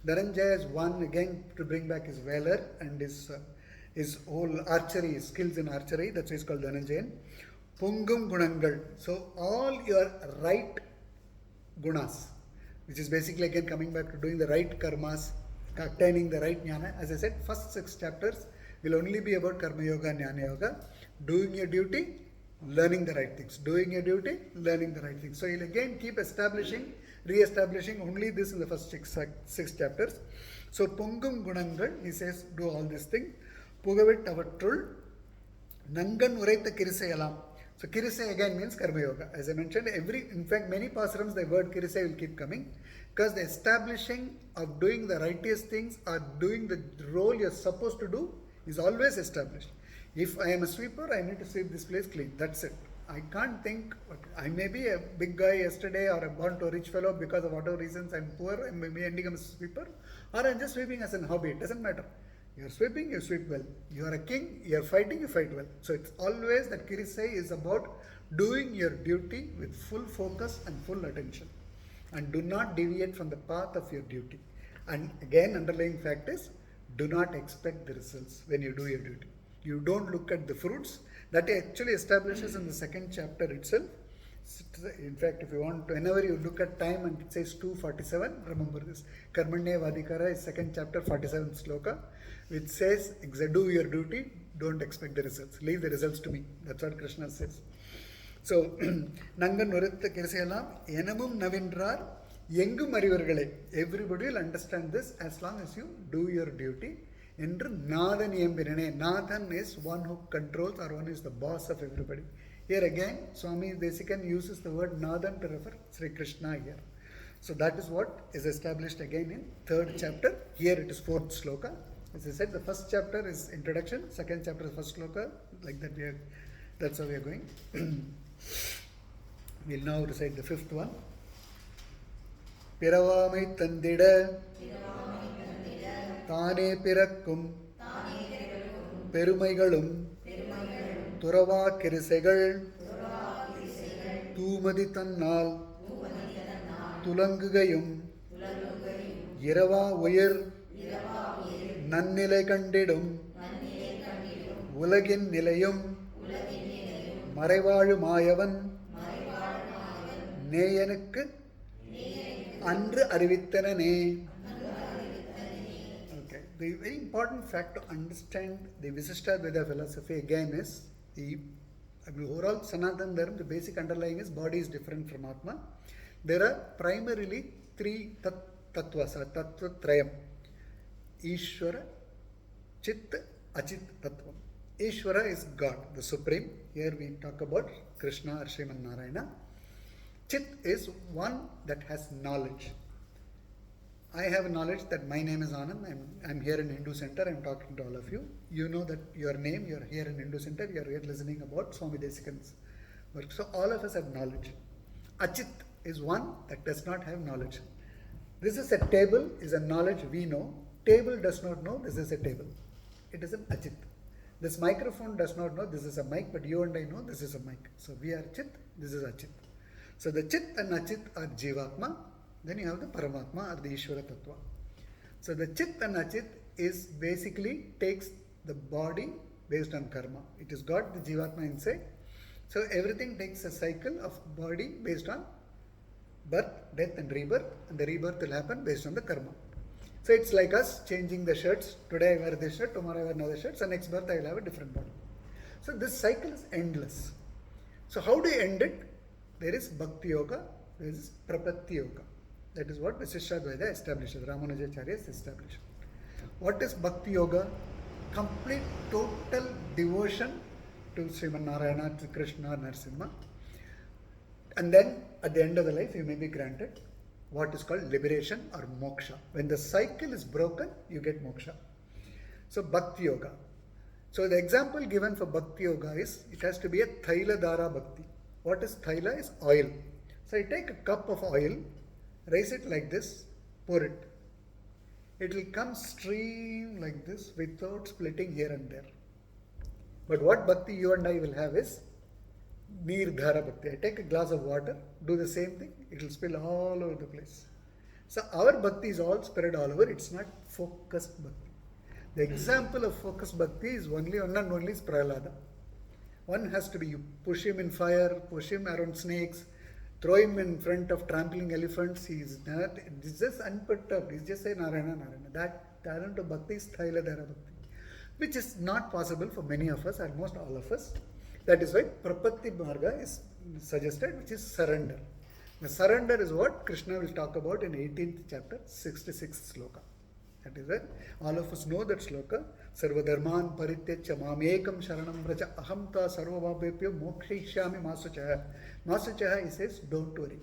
Dhananjaya is one again to bring back his valor and his whole archery, his skills in archery. That's why he's called Dhananjayan. Pungum Gunangal. So all your right gunas, which is basically again coming back to doing the right karmas, attaining the right jnana. As I said, first 6 chapters will only be about karma yoga and jnana yoga. Doing your duty, learning the right things. Doing your duty, learning the right things. So he'll again keep establishing, re-establishing only this in the first 6 chapters. So Pungum Gunangal, he says, do all these things. Pugavit Avatrul, Nangan Uraitha Kirisayalam. So Kirisay again means Karma Yoga. As I mentioned, in fact, many pasarams, the word Kirisay will keep coming because the establishing of doing the righteous things or doing the role you're supposed to do is always established. If I am a sweeper, I need to sweep this place clean. That's it. I can't think, I may be a big guy yesterday or I'm born to a rich fellow because of whatever reasons I'm poor, I may be ending up as a sweeper, or I'm just sweeping as a hobby. It doesn't matter. You're sweeping, you sweep well. You are a king, you're fighting, you fight well. So it's always that Kirisai is about doing your duty with full focus and full attention. And do not deviate from the path of your duty. And again, underlying fact is, do not expect the results when you do your duty. You don't look at the fruits. That actually establishes in the 2nd chapter itself. In fact, if you want, whenever you look at time and it says 2:47, remember this. Karmanye Vadikara is 2nd chapter, 47th sloka. which says, do your duty, don't expect the results. Leave the results to me. That's what Krishna says. So, Nangan Nuritta Kirselam, Enamum Navindrar, Yengum Marivargale. Everybody will understand this as long as you do your duty. Endru Nathan Yembirane. Nathan is one who controls, or one is the boss of everybody. Here again, Swami Desikan uses the word Nathan to refer Sri Krishna here. So that is what is established again in 3rd chapter. Here it is 4th sloka. As I said, the first chapter is introduction, 2nd chapter is first sloka. Like that that's how we are going. We'll now recite the 5th one. Piravamai Tandida Tane Pirakkum Perumaigalum Turava Kirisegal Tumadi Tannal Tulangugayum Irava Uyir Nannile Kandidum Ulagin Nilayum Maraivalu Mayavan Neyanukku Andru Arivittanane. Okay. The very important fact to understand the Visishtadvaita philosophy again is the overall Sanatana Dharma, the basic underlying is body is different from Atma. There are primarily 3 tattvas or tattvatrayam. Ishvara, Chit, Achit tattvam. Ishvara is God, the Supreme. Here we talk about Krishna or Sriman Narayana. Chit is one that has knowledge. I have knowledge that my name is Anand. I'm here in Hindu Center. I'm talking to all of you. You know that your name, you're here in Hindu Center. You're here listening about Swami Desikan's work. So all of us have knowledge. Achit is one that does not have knowledge. This is a table, is a knowledge we know. Table does not know this is a table. It is an Achit. This microphone does not know this is a mic, but you and I know this is a mic. So we are Chit, this is Achit. So the Chit and Achit are Jivatma. Then you have the Paramatma or the Ishvara Tattva. So the Chit and Achit is basically takes the body based on karma. It has got the Jivatma inside. So everything takes a cycle of body based on birth, death and rebirth. And the rebirth will happen based on the karma. So it's like us changing the shirts. Today I wear this shirt, tomorrow I wear another shirt. So next birth I will have a different body. So this cycle is endless. So how do you end it? There is Bhakti Yoga, there is Prapatti Yoga. That is what Visishtadvaita establishes, Ramanujacharya established. What is Bhakti Yoga? Complete, total devotion to Sriman Narayana, to Krishna, Narasimha. And then at the end of the life, you may be granted what is called liberation or moksha. When the cycle is broken, you get moksha. So Bhakti Yoga. So the example given for Bhakti Yoga is, it has to be a Thaila Dara Bhakti. What is Thaila? Is oil. So you take a cup of oil, raise it like this, pour it. It will come stream like this without splitting here and there. But what Bhakti you and I will have is Nirdhara Bhakti. I take a glass of water, do the same thing, it will spill all over the place. So our Bhakti is all spread all over, it's not focused Bhakti. The example of focused Bhakti is one and only is Prahlada. One has to be, you push him in fire, push him around snakes, throw him in front of trampling elephants. He's just unperturbed. He's just saying Narayana, Narayana. That talent of Bhakti is Thaila Dara Bhakti, which is not possible for many of us, almost all of us. That is why Prapatti Marga is suggested, which is surrender. The surrender is what Krishna will talk about in 18th chapter, 66th sloka. That is where all of us know that sloka. Sarvadharman parityacha mamekam sharanam vraja ahamta sarvabhabhepyo mokshishyami masuchaha. Masuchaha, he says, don't worry.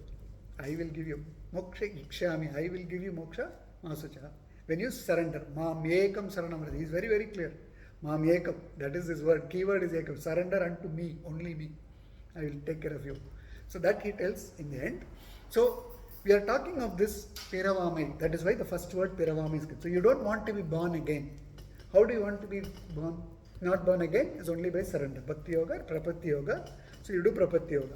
I will give you mokshishyami. I will give you moksha masuchaha. When you surrender, mamekam sharanam vraja. He is very, very clear. Mamekam. That is his word. Keyword is ekam. Surrender unto me, only me. I will take care of you. So that he tells in the end. So we are talking of this Piravamai. That is why the first word Piravamai is given. So you don't want to be born again. How do you want to be born? Not born again is only by surrender. Bhakti Yoga, Prapatti Yoga. So you do Prapatti Yoga.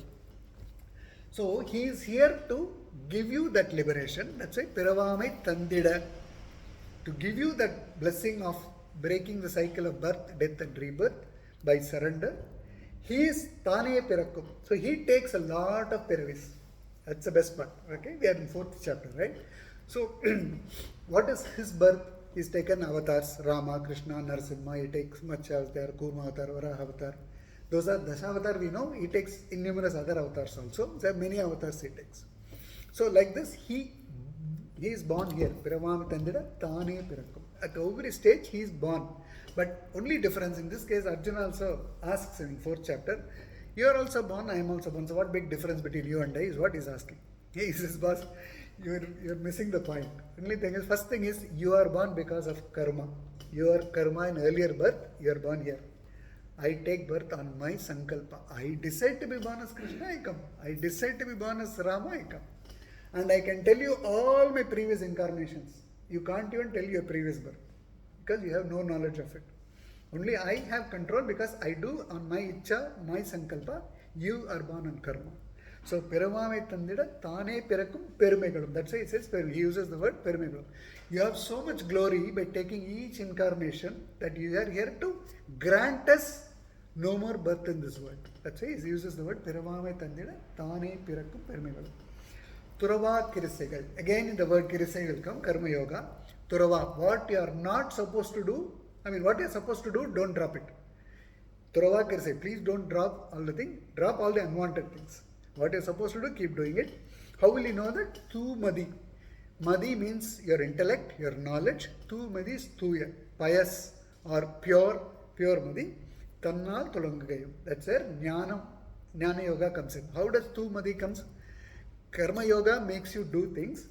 So he is here to give you that liberation. That's why Piravamai Tandida. To give you that blessing of breaking the cycle of birth, death and rebirth by surrender. He is Tane Pirakkum. So he takes a lot of Piravis. That's the best part. Okay, we are in 4th chapter, right? So what is his birth? he's taken avatars, Rama, Krishna, Narasimha, he takes much avatar, Kurma avatar, Varaha avatar. Those are Dashavatar we know, he takes innumerous other avatars also. There are many avatars he takes. So like this, he is born here. Piravam Tandida Tane Pirakkum. At every stage he is born. But only difference in this case, Arjuna also asks in 4th chapter, you are also born, I am also born. So what big difference between you and I is what he is asking. He says, boss, you're missing the point. Only thing is, first thing is, you are born because of karma. Your karma in earlier birth, you are born here. I take birth on my sankalpa. I decide to be born as Krishna, I come. I decide to be born as Rama, I come. And I can tell you all my previous incarnations. You can't even tell your previous birth because you have no knowledge of it. Only I have control because I do on my icha, my sankalpa. You are born on karma. So, Piravame Tandida Tane Pirakkum Perumegalum. That's why he says, he uses the word Perumegalum. You have so much glory by taking each incarnation that you are here to grant us no more birth in this world. That's why he uses the word Piravame Tandida Tane Pirakkum Perumegalum. Turava Kirisegal. Again, the word Kirisegal will come, Karma Yoga. Turava, what you are not supposed to do, what you are supposed to do, don't drop it. Turava Kirisegel, please don't drop all the things, drop all the unwanted things. What you are supposed to do, keep doing it. How will you know that? Tu Madi. Madi means your intellect, your knowledge. Tu Madi is Tuya, pious or pure Madi. Tannal Tulangagayam. That's where Jnana Yoga comes in. How does Tu Madi comes? Karma Yoga makes you do things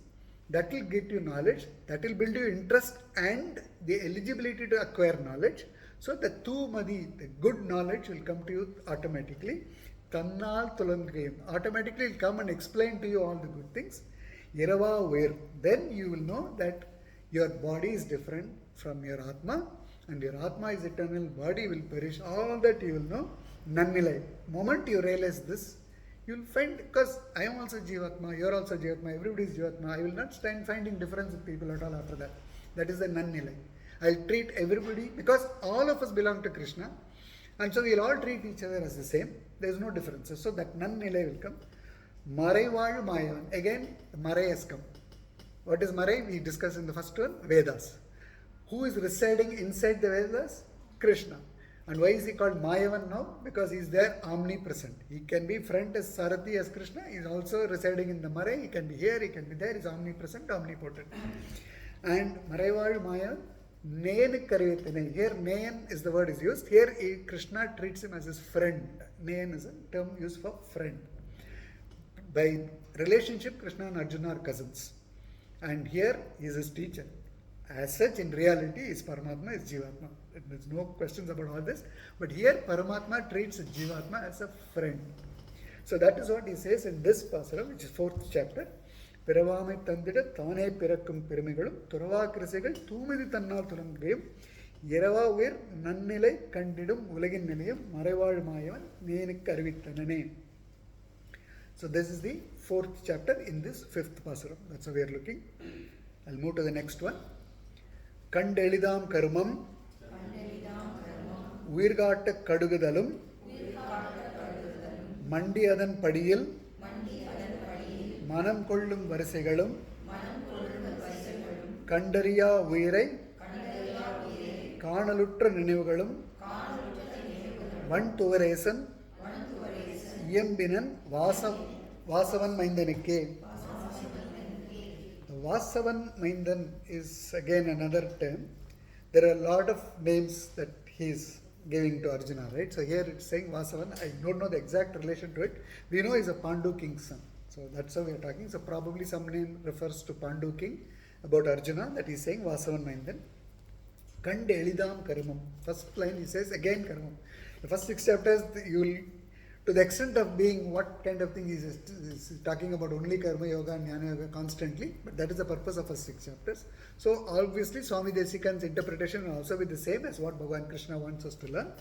that will get you knowledge, that will build your interest and the eligibility to acquire knowledge. So the Tu Madi, the good knowledge will come to you automatically. Tannal Tulangayam. Automatically it will come and explain to you all the good things. Irava where. Then you will know that your body is different from your Atma and your Atma is eternal, body will perish. All that you will know. Nannilai. Moment you realize this, you will find, because I am also Jivatma, you are also Jivatma, everybody is Jivatma. I will not stand finding difference with people at all after that. That is the Nannilai. I will treat everybody, because all of us belong to Krishna. And so we will all treat each other as the same. There is no differences. So that Nannilai will come. Maraivalu Mayavan. Again, Marai has come. What is Marai? We discussed in the first one, Vedas. Who is residing inside the Vedas? Krishna. And why is he called Mayavan now? Because he is there omnipresent. He can be front as Sarathi as Krishna. He is also residing in the Marai. He can be here, he can be there. He is omnipresent, omnipotent. And Maraivalu Mayavan. Nayan Karivetane. Here Nayan is the word is used. Here Krishna treats him as his friend. Nayan is a term used for friend. By relationship, Krishna and Arjuna are cousins. And here he is his teacher. As such, in reality, is Paramatma, is Jivatma. There is no questions about all this. But here Paramatma treats Jivatma as a friend. So that is what he says in this pasara, which is 4th chapter. Piravame Tandida Tane Pirakkum Piramigalum, Turava Kirisegal, Tumidi Tannal Tulangayam, Yerava Vir, Nannilai, Kandidum, Ulagin Nilayam, Maraivalu Mayavan, Nenik Karvittanane. So this is the 4th chapter in this 5th pasara. That's how we are looking. I'll move to the next one. Kandelidam Karmam, Uirgatta Kadugudalum, Mandiyadan Padiyil, Manam Kollum Varisegalum, Kandariya Uirai, Kanalutra Ninevugalum, Vantuvaresan, Iyambinan, Vasavan Maindanike. Vasavan Maindan is again another term. There are a lot of names that he is giving to Arjuna, right? So here it's saying Vasavan. I don't know the exact relation to it. We know he's a Pandu king's son. So that's how we are talking. So probably some name refers to Pandu king about Arjuna, that he's saying Vasavan Maindan. Kande Elidam Karamam. First line he says again Karamam. The first 6 chapters you will, to the extent of being what kind of thing he is talking about only Karma Yoga and Jnana Yoga constantly, but that is the purpose of first 6 chapters. So obviously Swami Desikan's interpretation will also be the same as what Bhagavan Krishna wants us to learn.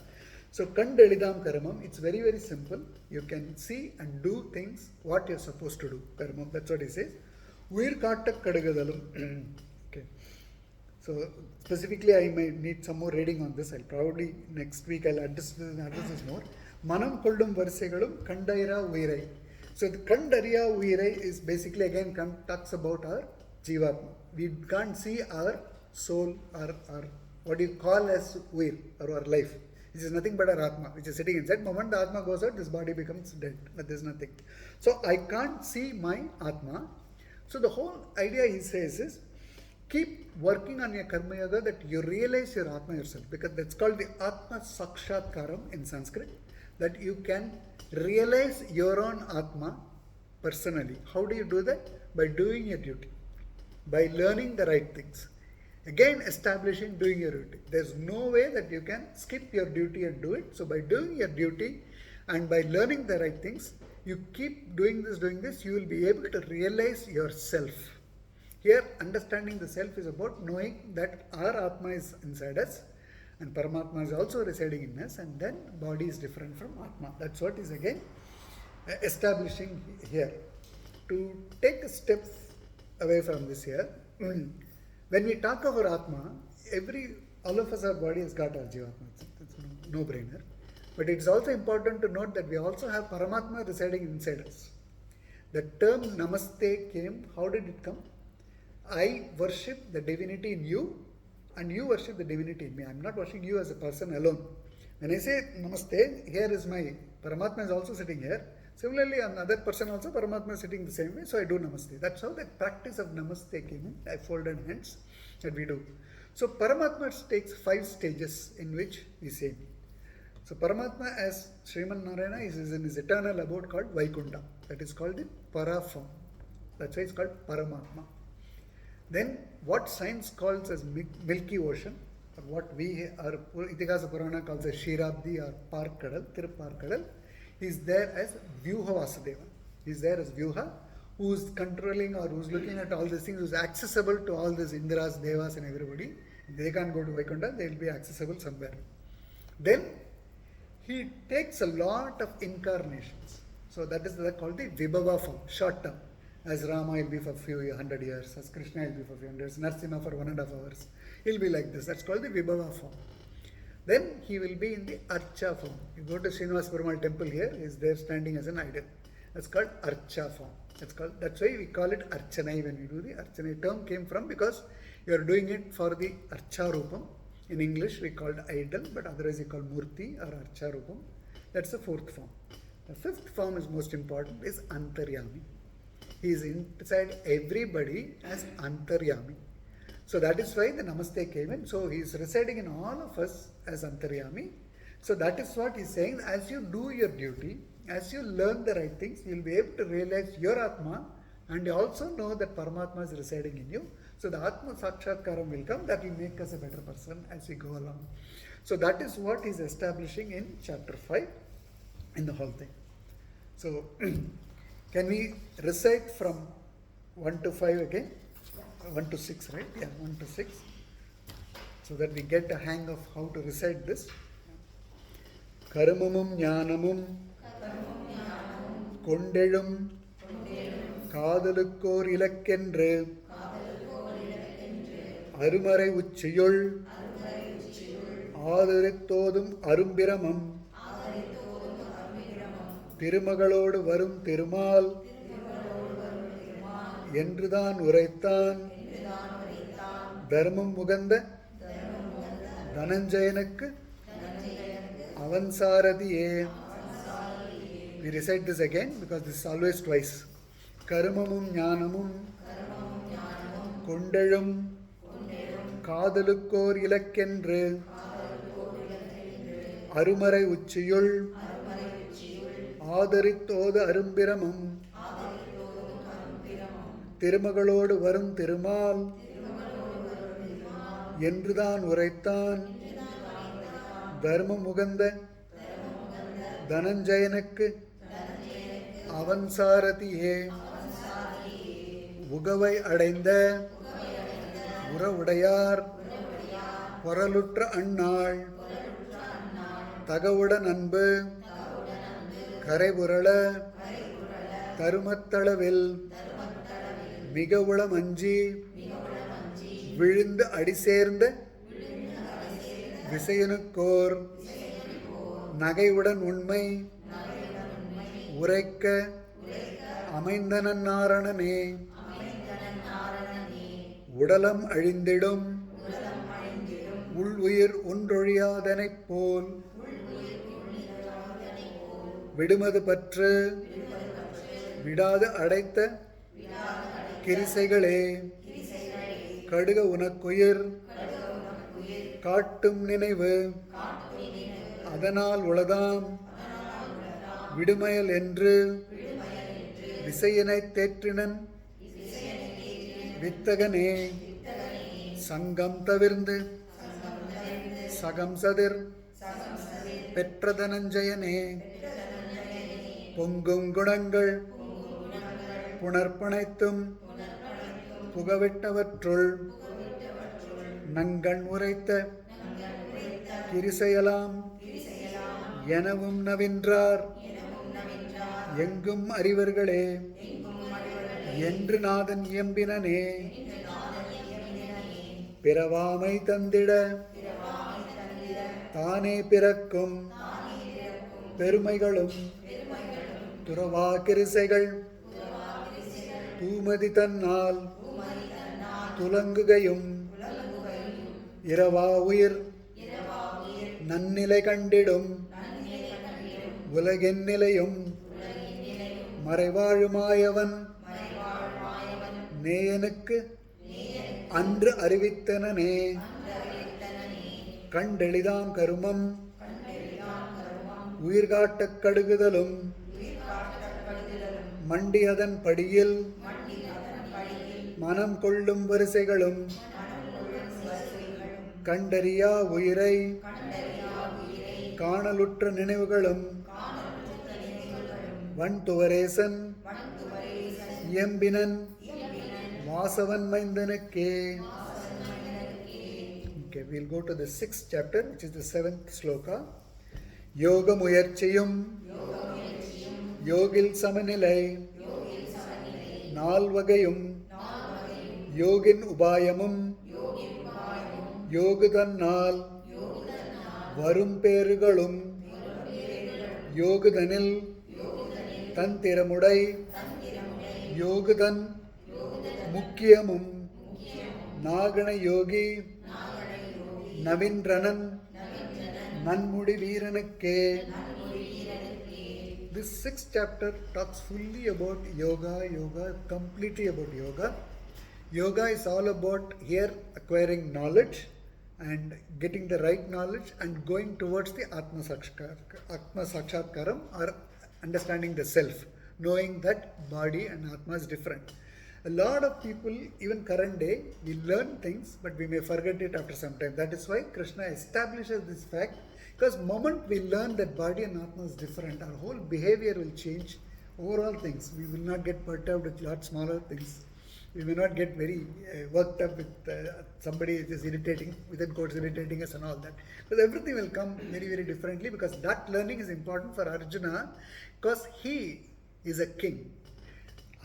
So Kandelidam Karamam, it's very very simple. You can see and do things what you are supposed to do. Karamam, that's what he says. Uirkatta Kadagadalum. Okay. So specifically I may need some more reading on this. I'll probably next week I'll address this more. Manam Koldum Varsegalum Kandaira Uirai. So the Kandariya Uirai is basically again talks about our Jivatma. We can't see our soul or what you call as Uir or our life, which is nothing but our Atma, which is sitting inside. The moment the Atma goes out, this body becomes dead. There is nothing. So I can't see my Atma. So the whole idea he says is, keep working on your Karma Yoga that you realize your Atma yourself, because that's called the Atma Sakshatkaram in Sanskrit, that you can realize your own Atma personally. How do you do that? By doing your duty, by learning the right things. Again, establishing doing your duty. There's no way that you can skip your duty and do it. So by doing your duty and by learning the right things, you keep doing this, you will be able to realize yourself. Here, understanding the self is about knowing that our Atma is inside us and Paramatma is also residing in us, and then body is different from Atma. That's what is again establishing here. To take a step away from this here, when we talk of our Atma, all of us, our body has got our Jivatma. It's a no-brainer. But it's also important to note that we also have Paramatma residing inside us. The term Namaste came, how did it come? I worship the divinity in you and you worship the divinity in me. I'm not worshiping you as a person alone. When I say Namaste, here is my Paramatma is also sitting here. Similarly, another person also, Paramatma is sitting the same way, so I do Namaste. That's how the practice of Namaste came in. I folded hands that we do. So Paramatma takes 5 stages in which we say. So Paramatma, as Sriman Narayana, is in his eternal abode called Vaikunta. That is called the Para form. That's why it's called Paramatma. Then what science calls as Milky Ocean, or what we, our Itikasa Purana calls as Shirabdi or Parkadal, Tirupparkadal, is there as Vyuha Vasudeva. He is there as Vyuha, who is controlling or who is looking at all these things, who is accessible to all these Indras, Devas and everybody. They can't go to Vaikunta, they will be accessible somewhere. Then he takes a lot of incarnations. So that is called the Vibhava form, short term. As Rama will be for a few 100 years, as Krishna will be for a few 100 years, Narsimha for 1.5 hours. He will be like this. That's called the Vibhava form. Then he will be in the Archa form. You go to Srinivasa Perumal temple here, he is there standing as an idol. That's called Archa form. That's why we call it Archanai when we do the Archanai. Term came from because you are doing it for the Archa Rupam. In English we call it idol, but otherwise we call Murti or Archa Rupam. That's the 4th form. The 5th form is most important, is Antaryami. He is inside everybody as Antaryami. So that is why the Namaste came in. So he is residing in all of us as Antaryami. So that is what he is saying. As you do your duty, as you learn the right things, you will be able to realize your Atma, and you also know that Paramatma is residing in you. So the Atma Sakshatkaram will come. That will make us a better person as we go along. So that is what he is establishing in chapter 5 in the whole thing. So can we recite from 1 to 5 again? 1 to 6, right? Yeah, 1 to 6. So that we get a hang of how to recite this. Karmamum Jnanamum Kondezhum Kadalukor Ilakkendru Arumare Uchiyul Aadarithodum Arumbiramam Tirumagalodu Varum Tirumal Endrudan Uraithan Dharmam Muganda Dhananjayanakku Avansaradiye. We recite this again because this is always twice. Karmamum Jnanamum Kondezhum Kadalukor Ilakkendru Arumare Uchiyul Aadarithodu Arumbiramam Tirumagalodu Varum Tirumal Endrudan Uraithan Dharmam Muganda Dhananjayanakku Avansaradiye. Ugavai Adainda Uravudayar Poralutra Annal Tagavudan Anbu Karai Tarumathalavil Migavula Manji Viழுந்து Adisசேர்ந்த Visayanukkor Nagaivudan Unmai Uraikka Amaindanan Naranane Udalam Azhindidum உள் உயிர் ஒன்றொழியாதனைப் போல் விடுமது பற்று விடாது அடைத்த கிரிசைகளே கடுக உனக்குயிர் காட்டும் நினைவு அதனால் உளதாம் விடுமயல் என்று விசையினைத் தேற்றினன் வித்தகனே சங்கம் தவிர்ந்து சகம் சதிர் பெற்ற தனஞ்சயனே பொங்கும் குணங்கள் புணர்ப்பனைத்தும் புகவிட்டவற்றுள் நங்கண் உரைத்த கிரிசையலாம் எனவும் நவின்றார் எங்கும் அறிவர்களே என்று நாதன் இயம்பினனே பிறவாமை தந்திட தானே பிறக்கும் பெருமைகளும் துறவா கிரிசைகள் தூமதி தன்னால் துலங்குகையும் இரவா உயிர் நன்னிலை கண்டிடும் உலகின் நிலையும் மறைவாழுமாயவன் நேயனுக்கு அன்று அறிவித்தனனே கண்டெளிதாம் கருமம் உயிர்காட்டக் கடுகுதலும் மண்டி அதன் படியில் மனம் கொள்ளும் வரிசைகளும் கண்டறியா உயிரை காணலுற்ற நினைவுகளும் வன்துவரேசன் இயம்பினன் Vasavan மைந்தனுக்கே. Okay, we'll go to the 6th chapter, which is the 7th sloka. யோக முயற்சியும் யோகில் சமநிலை நால்வகையும் யோகின் உபாயமும் யோகுதன்னால் வரும் பேறுகளும் யோகுதனில் தந்திரமுடை யோகுதன் முக்கியமும் நாகண யோகி நவின்றனன் நன்முடி வீரனுக்கே. This 6th chapter talks fully about yoga, completely about yoga. Yoga is all about here acquiring knowledge and getting the right knowledge and going towards the Atma Sakshatkaram, or understanding the self, knowing that body and Atma is different. A lot of people, even current day, we learn things but we may forget it after some time. That is why Krishna establishes this fact, because moment we learn that body and Atma is different, our whole behavior will change. Overall things, we will not get perturbed with lot smaller things. We may not get very worked up with somebody just irritating, within quotes irritating us and all that. Because everything will come very, very differently, because that learning is important for Arjuna, because he is a king.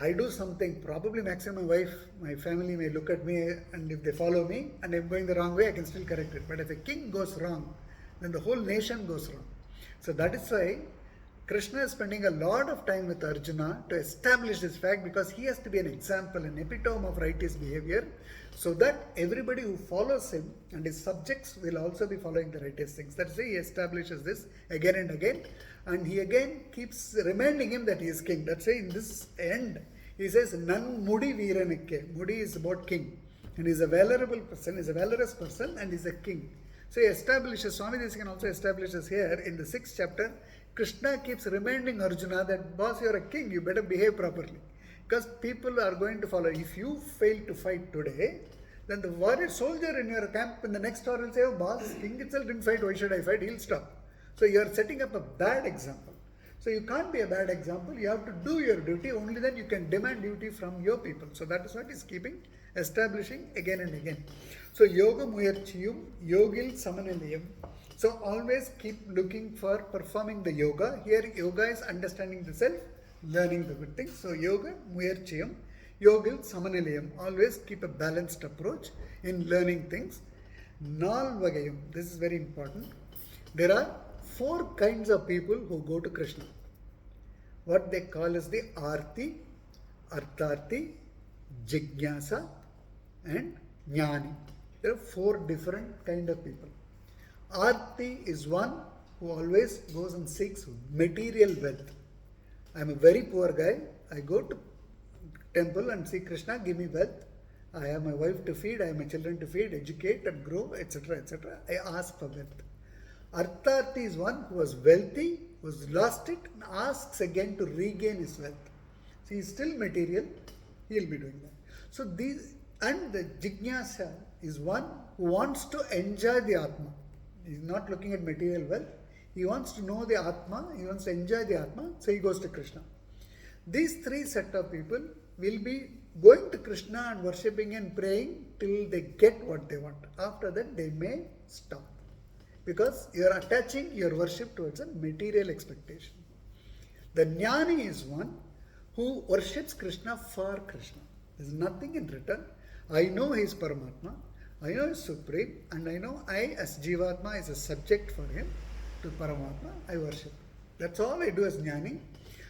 I do something, probably maximum my wife, my family may look at me, and if they follow me and I'm going the wrong way, I can still correct it. But if a king goes wrong, then the whole nation goes wrong. So that is why Krishna is spending a lot of time with Arjuna to establish this fact, because he has to be an example, an epitome of righteous behavior, so that everybody who follows him and his subjects will also be following the righteous things. That's why he establishes this again and again, and he again keeps reminding him that he is king. That's why in this end, he says, Nan Mudi Veeranukke. Mudi is about king, and he is a venerable person, is a valorous person, and is a king. So he establishes, Swami Desikan also establishes here in the 6th chapter, Krishna keeps reminding Arjuna that, boss, you are a king, you better behave properly. Because people are going to follow. If you fail to fight today, then the warrior soldier in your camp in the next hour will say, oh boss, king itself didn't fight, why should I fight? He'll stop. So you are setting up a bad example. So you can't be a bad example, you have to do your duty, only then you can demand duty from your people. So that is what is keeping, establishing again and again. So yoga muyarchiyum, yogil samanilayam. So always keep looking for performing the yoga. Here yoga is understanding the self, learning the good things. So yoga muyarchiyam, yogil samanilayam. Always keep a balanced approach in learning things. Nalvagayam, this is very important. There are 4 kinds of people who go to Krishna. What they call as the Arti, Artharti, Jigyasa and Jnani. There are 4 different kind of people. Arti is one who always goes and seeks material wealth. I am a very poor guy. I go to temple and see Krishna, give me wealth. I have my wife to feed, I have my children to feed, educate and grow, etc. etc. I ask for wealth. Artharthi is one who was wealthy, who has lost it, and asks again to regain his wealth. So he is still material, he will be doing that. So these, and the Jignasa is one who wants to enjoy the Atma. He is not looking at material wealth. He wants to know the Atma, he wants to enjoy the Atma, so he goes to Krishna. These 3 set of people will be going to Krishna and worshipping and praying till they get what they want. After that, they may stop. Because you are attaching your worship towards a material expectation. The Jnani is one who worships Krishna for Krishna. There is nothing in return. I know he is Paramatma, I know he is Supreme, and I know I as Jivatma is a subject for him to Paramatma, I worship. That's all I do as Jnani.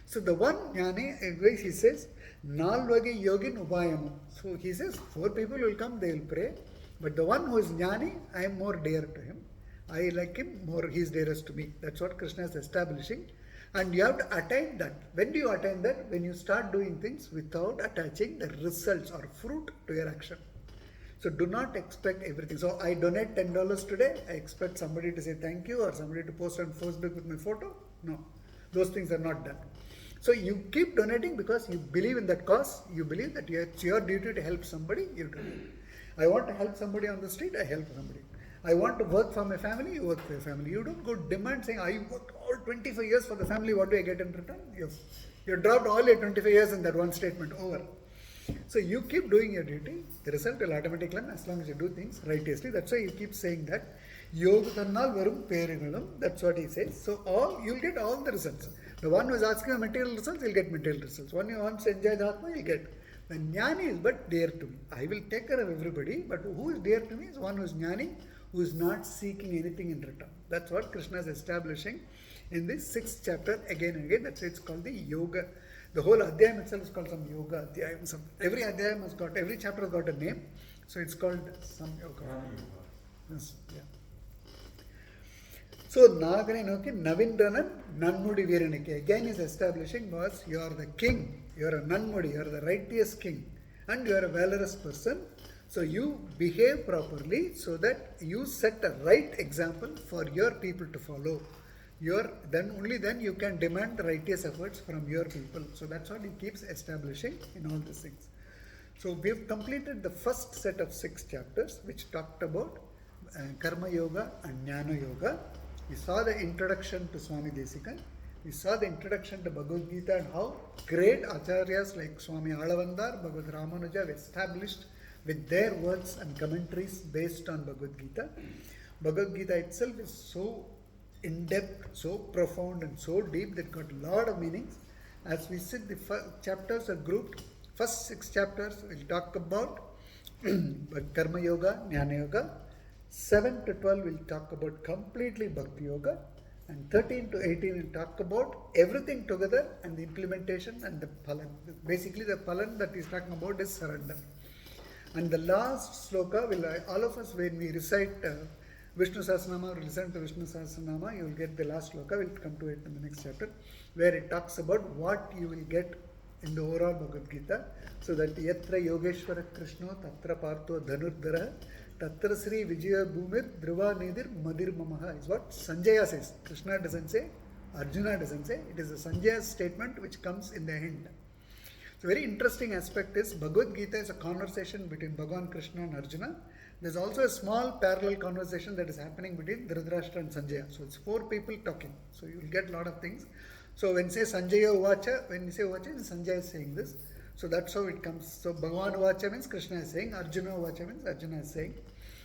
So the one Jnani, he says, Nalvage Yogin Upayamu. So he says, 4 people will come, they will pray. But the one who is Jnani, I am more dear to him. I like him more, he is dearest to me. That's what Krishna is establishing. And you have to attain that. When do you attain that? When you start doing things without attaching the results or fruit to your action. So do not expect everything. So I donate $10 today, I expect somebody to say thank you or somebody to post on Facebook with my photo. No, those things are not done. So you keep donating because you believe in that cause, you believe that it's your duty to help somebody, you do it. I want to help somebody on the street, I help somebody. I want to work for my family, you work for your family. You don't go demand saying, I worked all 25 years for the family, what do I get in return? You've dropped all your 25 years in that one statement, over. So you keep doing your duty, the result will automatically come as long as you do things righteously. That's why you keep saying that. Yogatannal varum perigalum, that's what he says. So you'll get all the results. The one who is asking for material results, he'll get material results. One who wants to enjoy the Atma, he'll get. The Jnani is but dear to me. I will take care of everybody, but who is dear to me is one who is Jnani, who is not seeking anything in return. That's what Krishna is establishing in this 6th chapter again and again. That's why it's called the Yoga. The whole Adhyayam itself is called some Yoga Adhyayam. Every Adhyayam has got, every chapter has got a name. So it's called some Yoga. Yes, yeah. So Nagani Noki Navindranan Nanmudi Viranike again is establishing was you are the king, you are a Nanmudi, you are the righteous king, and you are a valorous person. So you behave properly so that you set a right example for your people to follow. Only then you can demand the righteous efforts from your people. So that's what he keeps establishing in all these things. So we have completed the first set of 6 chapters which talked about Karma Yoga and Jnana Yoga. We saw the introduction to Swami Desikan. We saw the introduction to Bhagavad Gita and how great acharyas like Swami Alavandar, Bhagavad Ramanuja have established with their words and commentaries based on Bhagavad Gita. Bhagavad Gita itself is so in-depth, so profound and so deep that got a lot of meanings. As we said, the chapters are grouped. First 6 chapters will talk about Karma Yoga, Jnana Yoga. 7 to 12 will talk about completely Bhakti Yoga, and 13 to 18 will talk about everything together and the implementation and the Phalan. Basically the Phalan that he's talking about is surrender. And the last sloka will, all of us when we recite Vishnu Sahasranama or listen to Vishnu Sahasranama, you will get the last sloka, we'll come to it in the next chapter, where it talks about what you will get in the overall Bhagavad Gita. So that Yatra Yogeshwara Krishna Tatra Partho Dhanurdhara Tatra Sri Vijaya Bhumir Dhruva Nidir Madir Mamaha is what Sanjaya says. Krishna doesn't say, Arjuna doesn't say. It is a Sanjaya's statement which comes in the end. So very interesting aspect is Bhagavad Gita is a conversation between Bhagavan Krishna and Arjuna. There's also a small parallel conversation that is happening between Dhritarashtra and Sanjaya. So it's 4 people talking. So you will get a lot of things. So when you say Sanjaya Uvacha, when you say Uvacha, Sanjaya is saying this. So that's how it comes. So Bhagavan Uvacha means Krishna is saying, Arjuna Uvacha means Arjuna is saying.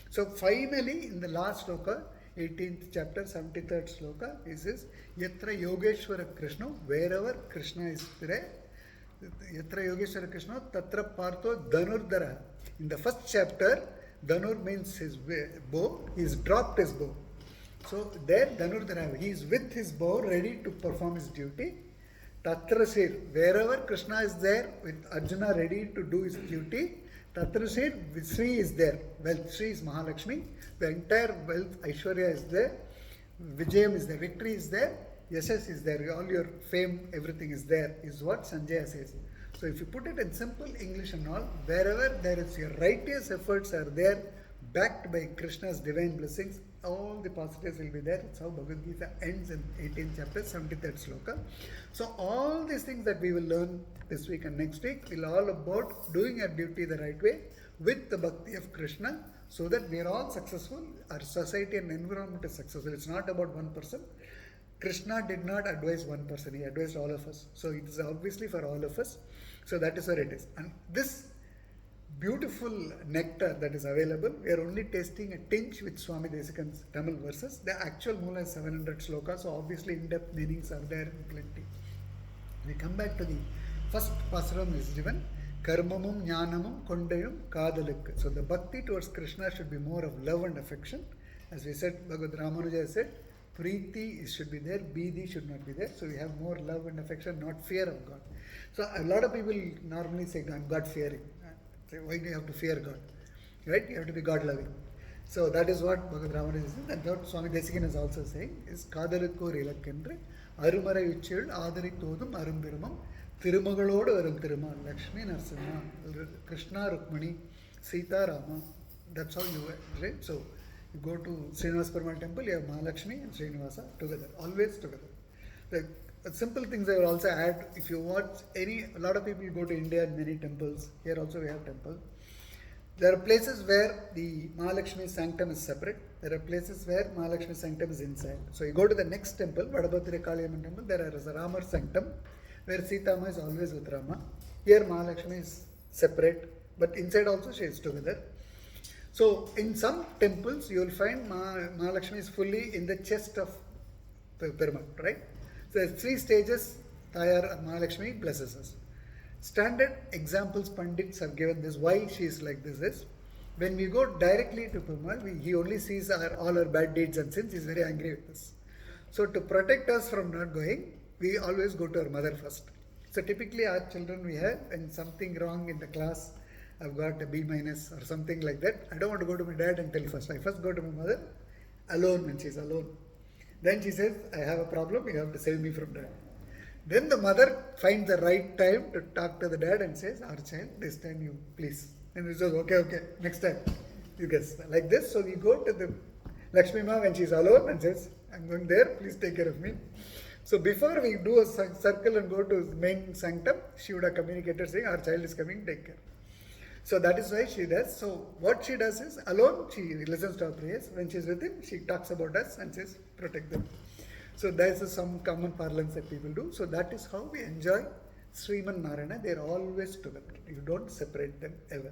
So finally in the last sloka, 18th chapter, 73rd sloka, he says, Yatra Yogeshwara Krishna, wherever Krishna is there, Yatra Yogeshwara Krishna, Tatra Partho Dhanurdhara. In the first chapter, Dhanur means his bow, he's dropped his bow. So there Dhanurdhara, he is with his bow ready to perform his duty. Tatra Sir, wherever Krishna is there with Arjuna ready to do his duty, Tatra Sri is there. Wealth, Sri is Mahalakshmi. The entire wealth, Aishwarya is there. Vijayam is there. Victory is there. Yashas is there. All your fame, everything is there, is what Sanjaya says. So if you put it in simple English and all, wherever there is your righteous efforts are there, backed by Krishna's divine blessings, all the positives will be there. It's how Bhagavad Gita ends in 18th chapter, 73rd sloka. So all these things that we will learn this week and next week will all about doing our duty the right way with the bhakti of Krishna, so that we are all successful, our society and environment is successful. It's not about one person. Krishna did not advise one person, he advised all of us. So it is obviously for all of us. So that is where it is. And this beautiful nectar that is available, we are only tasting a tinge with Swami Desikan's Tamil verses. The actual Mula is 700 slokas, so obviously in-depth meanings are there in plenty. We come back to the first pasuram is given, Karmamum Jnanamum Kondayum Kadaluk. So the bhakti towards Krishna should be more of love and affection. As we said, Bhagavad Ramanuja said, Preeti should be there, Bidi should not be there. So we have more love and affection, not fear of God. So a lot of people normally say, I'm God fearing. Say, why do you have to fear God? Right? You have to be God loving. So that is what Bhagavad Ramanuja is saying. And what Swami Desikan is also saying is, Kadalukko Rilakendre, Arumara Vichil, Adari Todum, Arumbiramam, Tirumagalodu Arum Tirumal, Lakshmi Narsimha, Krishna Rukmani, Sita Rama. That's how you right? So you go to Srinivasa Perumal temple, you have Mahalakshmi and Srinivasa together, always together. Like simple things I will also add. If you watch a lot of people go to India and many temples. Here also we have temple. There are places where the Mahalakshmi sanctum is separate. There are places where Mahalakshmi sanctum is inside. So you go to the next temple, Vadabathiri Kaliamman temple, there is a Rama sanctum where Sita Ma is always with Rama. Here Mahalakshmi is separate, but inside also she is together. So in some temples you will find Mahalakshmi is fully in the chest of Perumal, right? So there are 3 stages Tayar Mahalakshmi blesses us. Standard examples Pandits have given this, why she is like this is, when we go directly to Perumal, he only sees all our bad deeds and sins, he is very angry with us. So to protect us from not going, we always go to our mother first. So typically our children we have, when something wrong in the class, I've got a B- or something like that, I don't want to go to my dad and tell first. I first go to my mother alone when she's alone. Then she says, I have a problem, you have to save me from that. Then the mother finds the right time to talk to the dad and says, our child, this time you please. And he says, okay, next time. You guess. Like this, so we go to the Lakshmi Ma when she's alone and says, I'm going there, please take care of me. So before we do a circle and go to the main sanctum, she would have communicated saying, our child is coming, take care. So that is why she does. So what she does is, alone she listens to our prayers. When she is with him, she talks about us and says, protect them. So there is some common parlance that people do. So that is how we enjoy Sriman Narayana. They are always together. You don't separate them ever.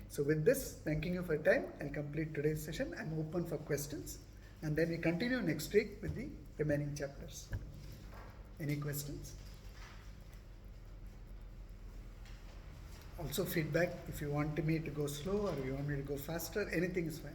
So with this, thanking you for your time. I'll complete today's session. I'm open for questions. And then we continue next week with the remaining chapters. Any questions? Also feedback, if you want me to go slow or you want me to go faster, anything is fine.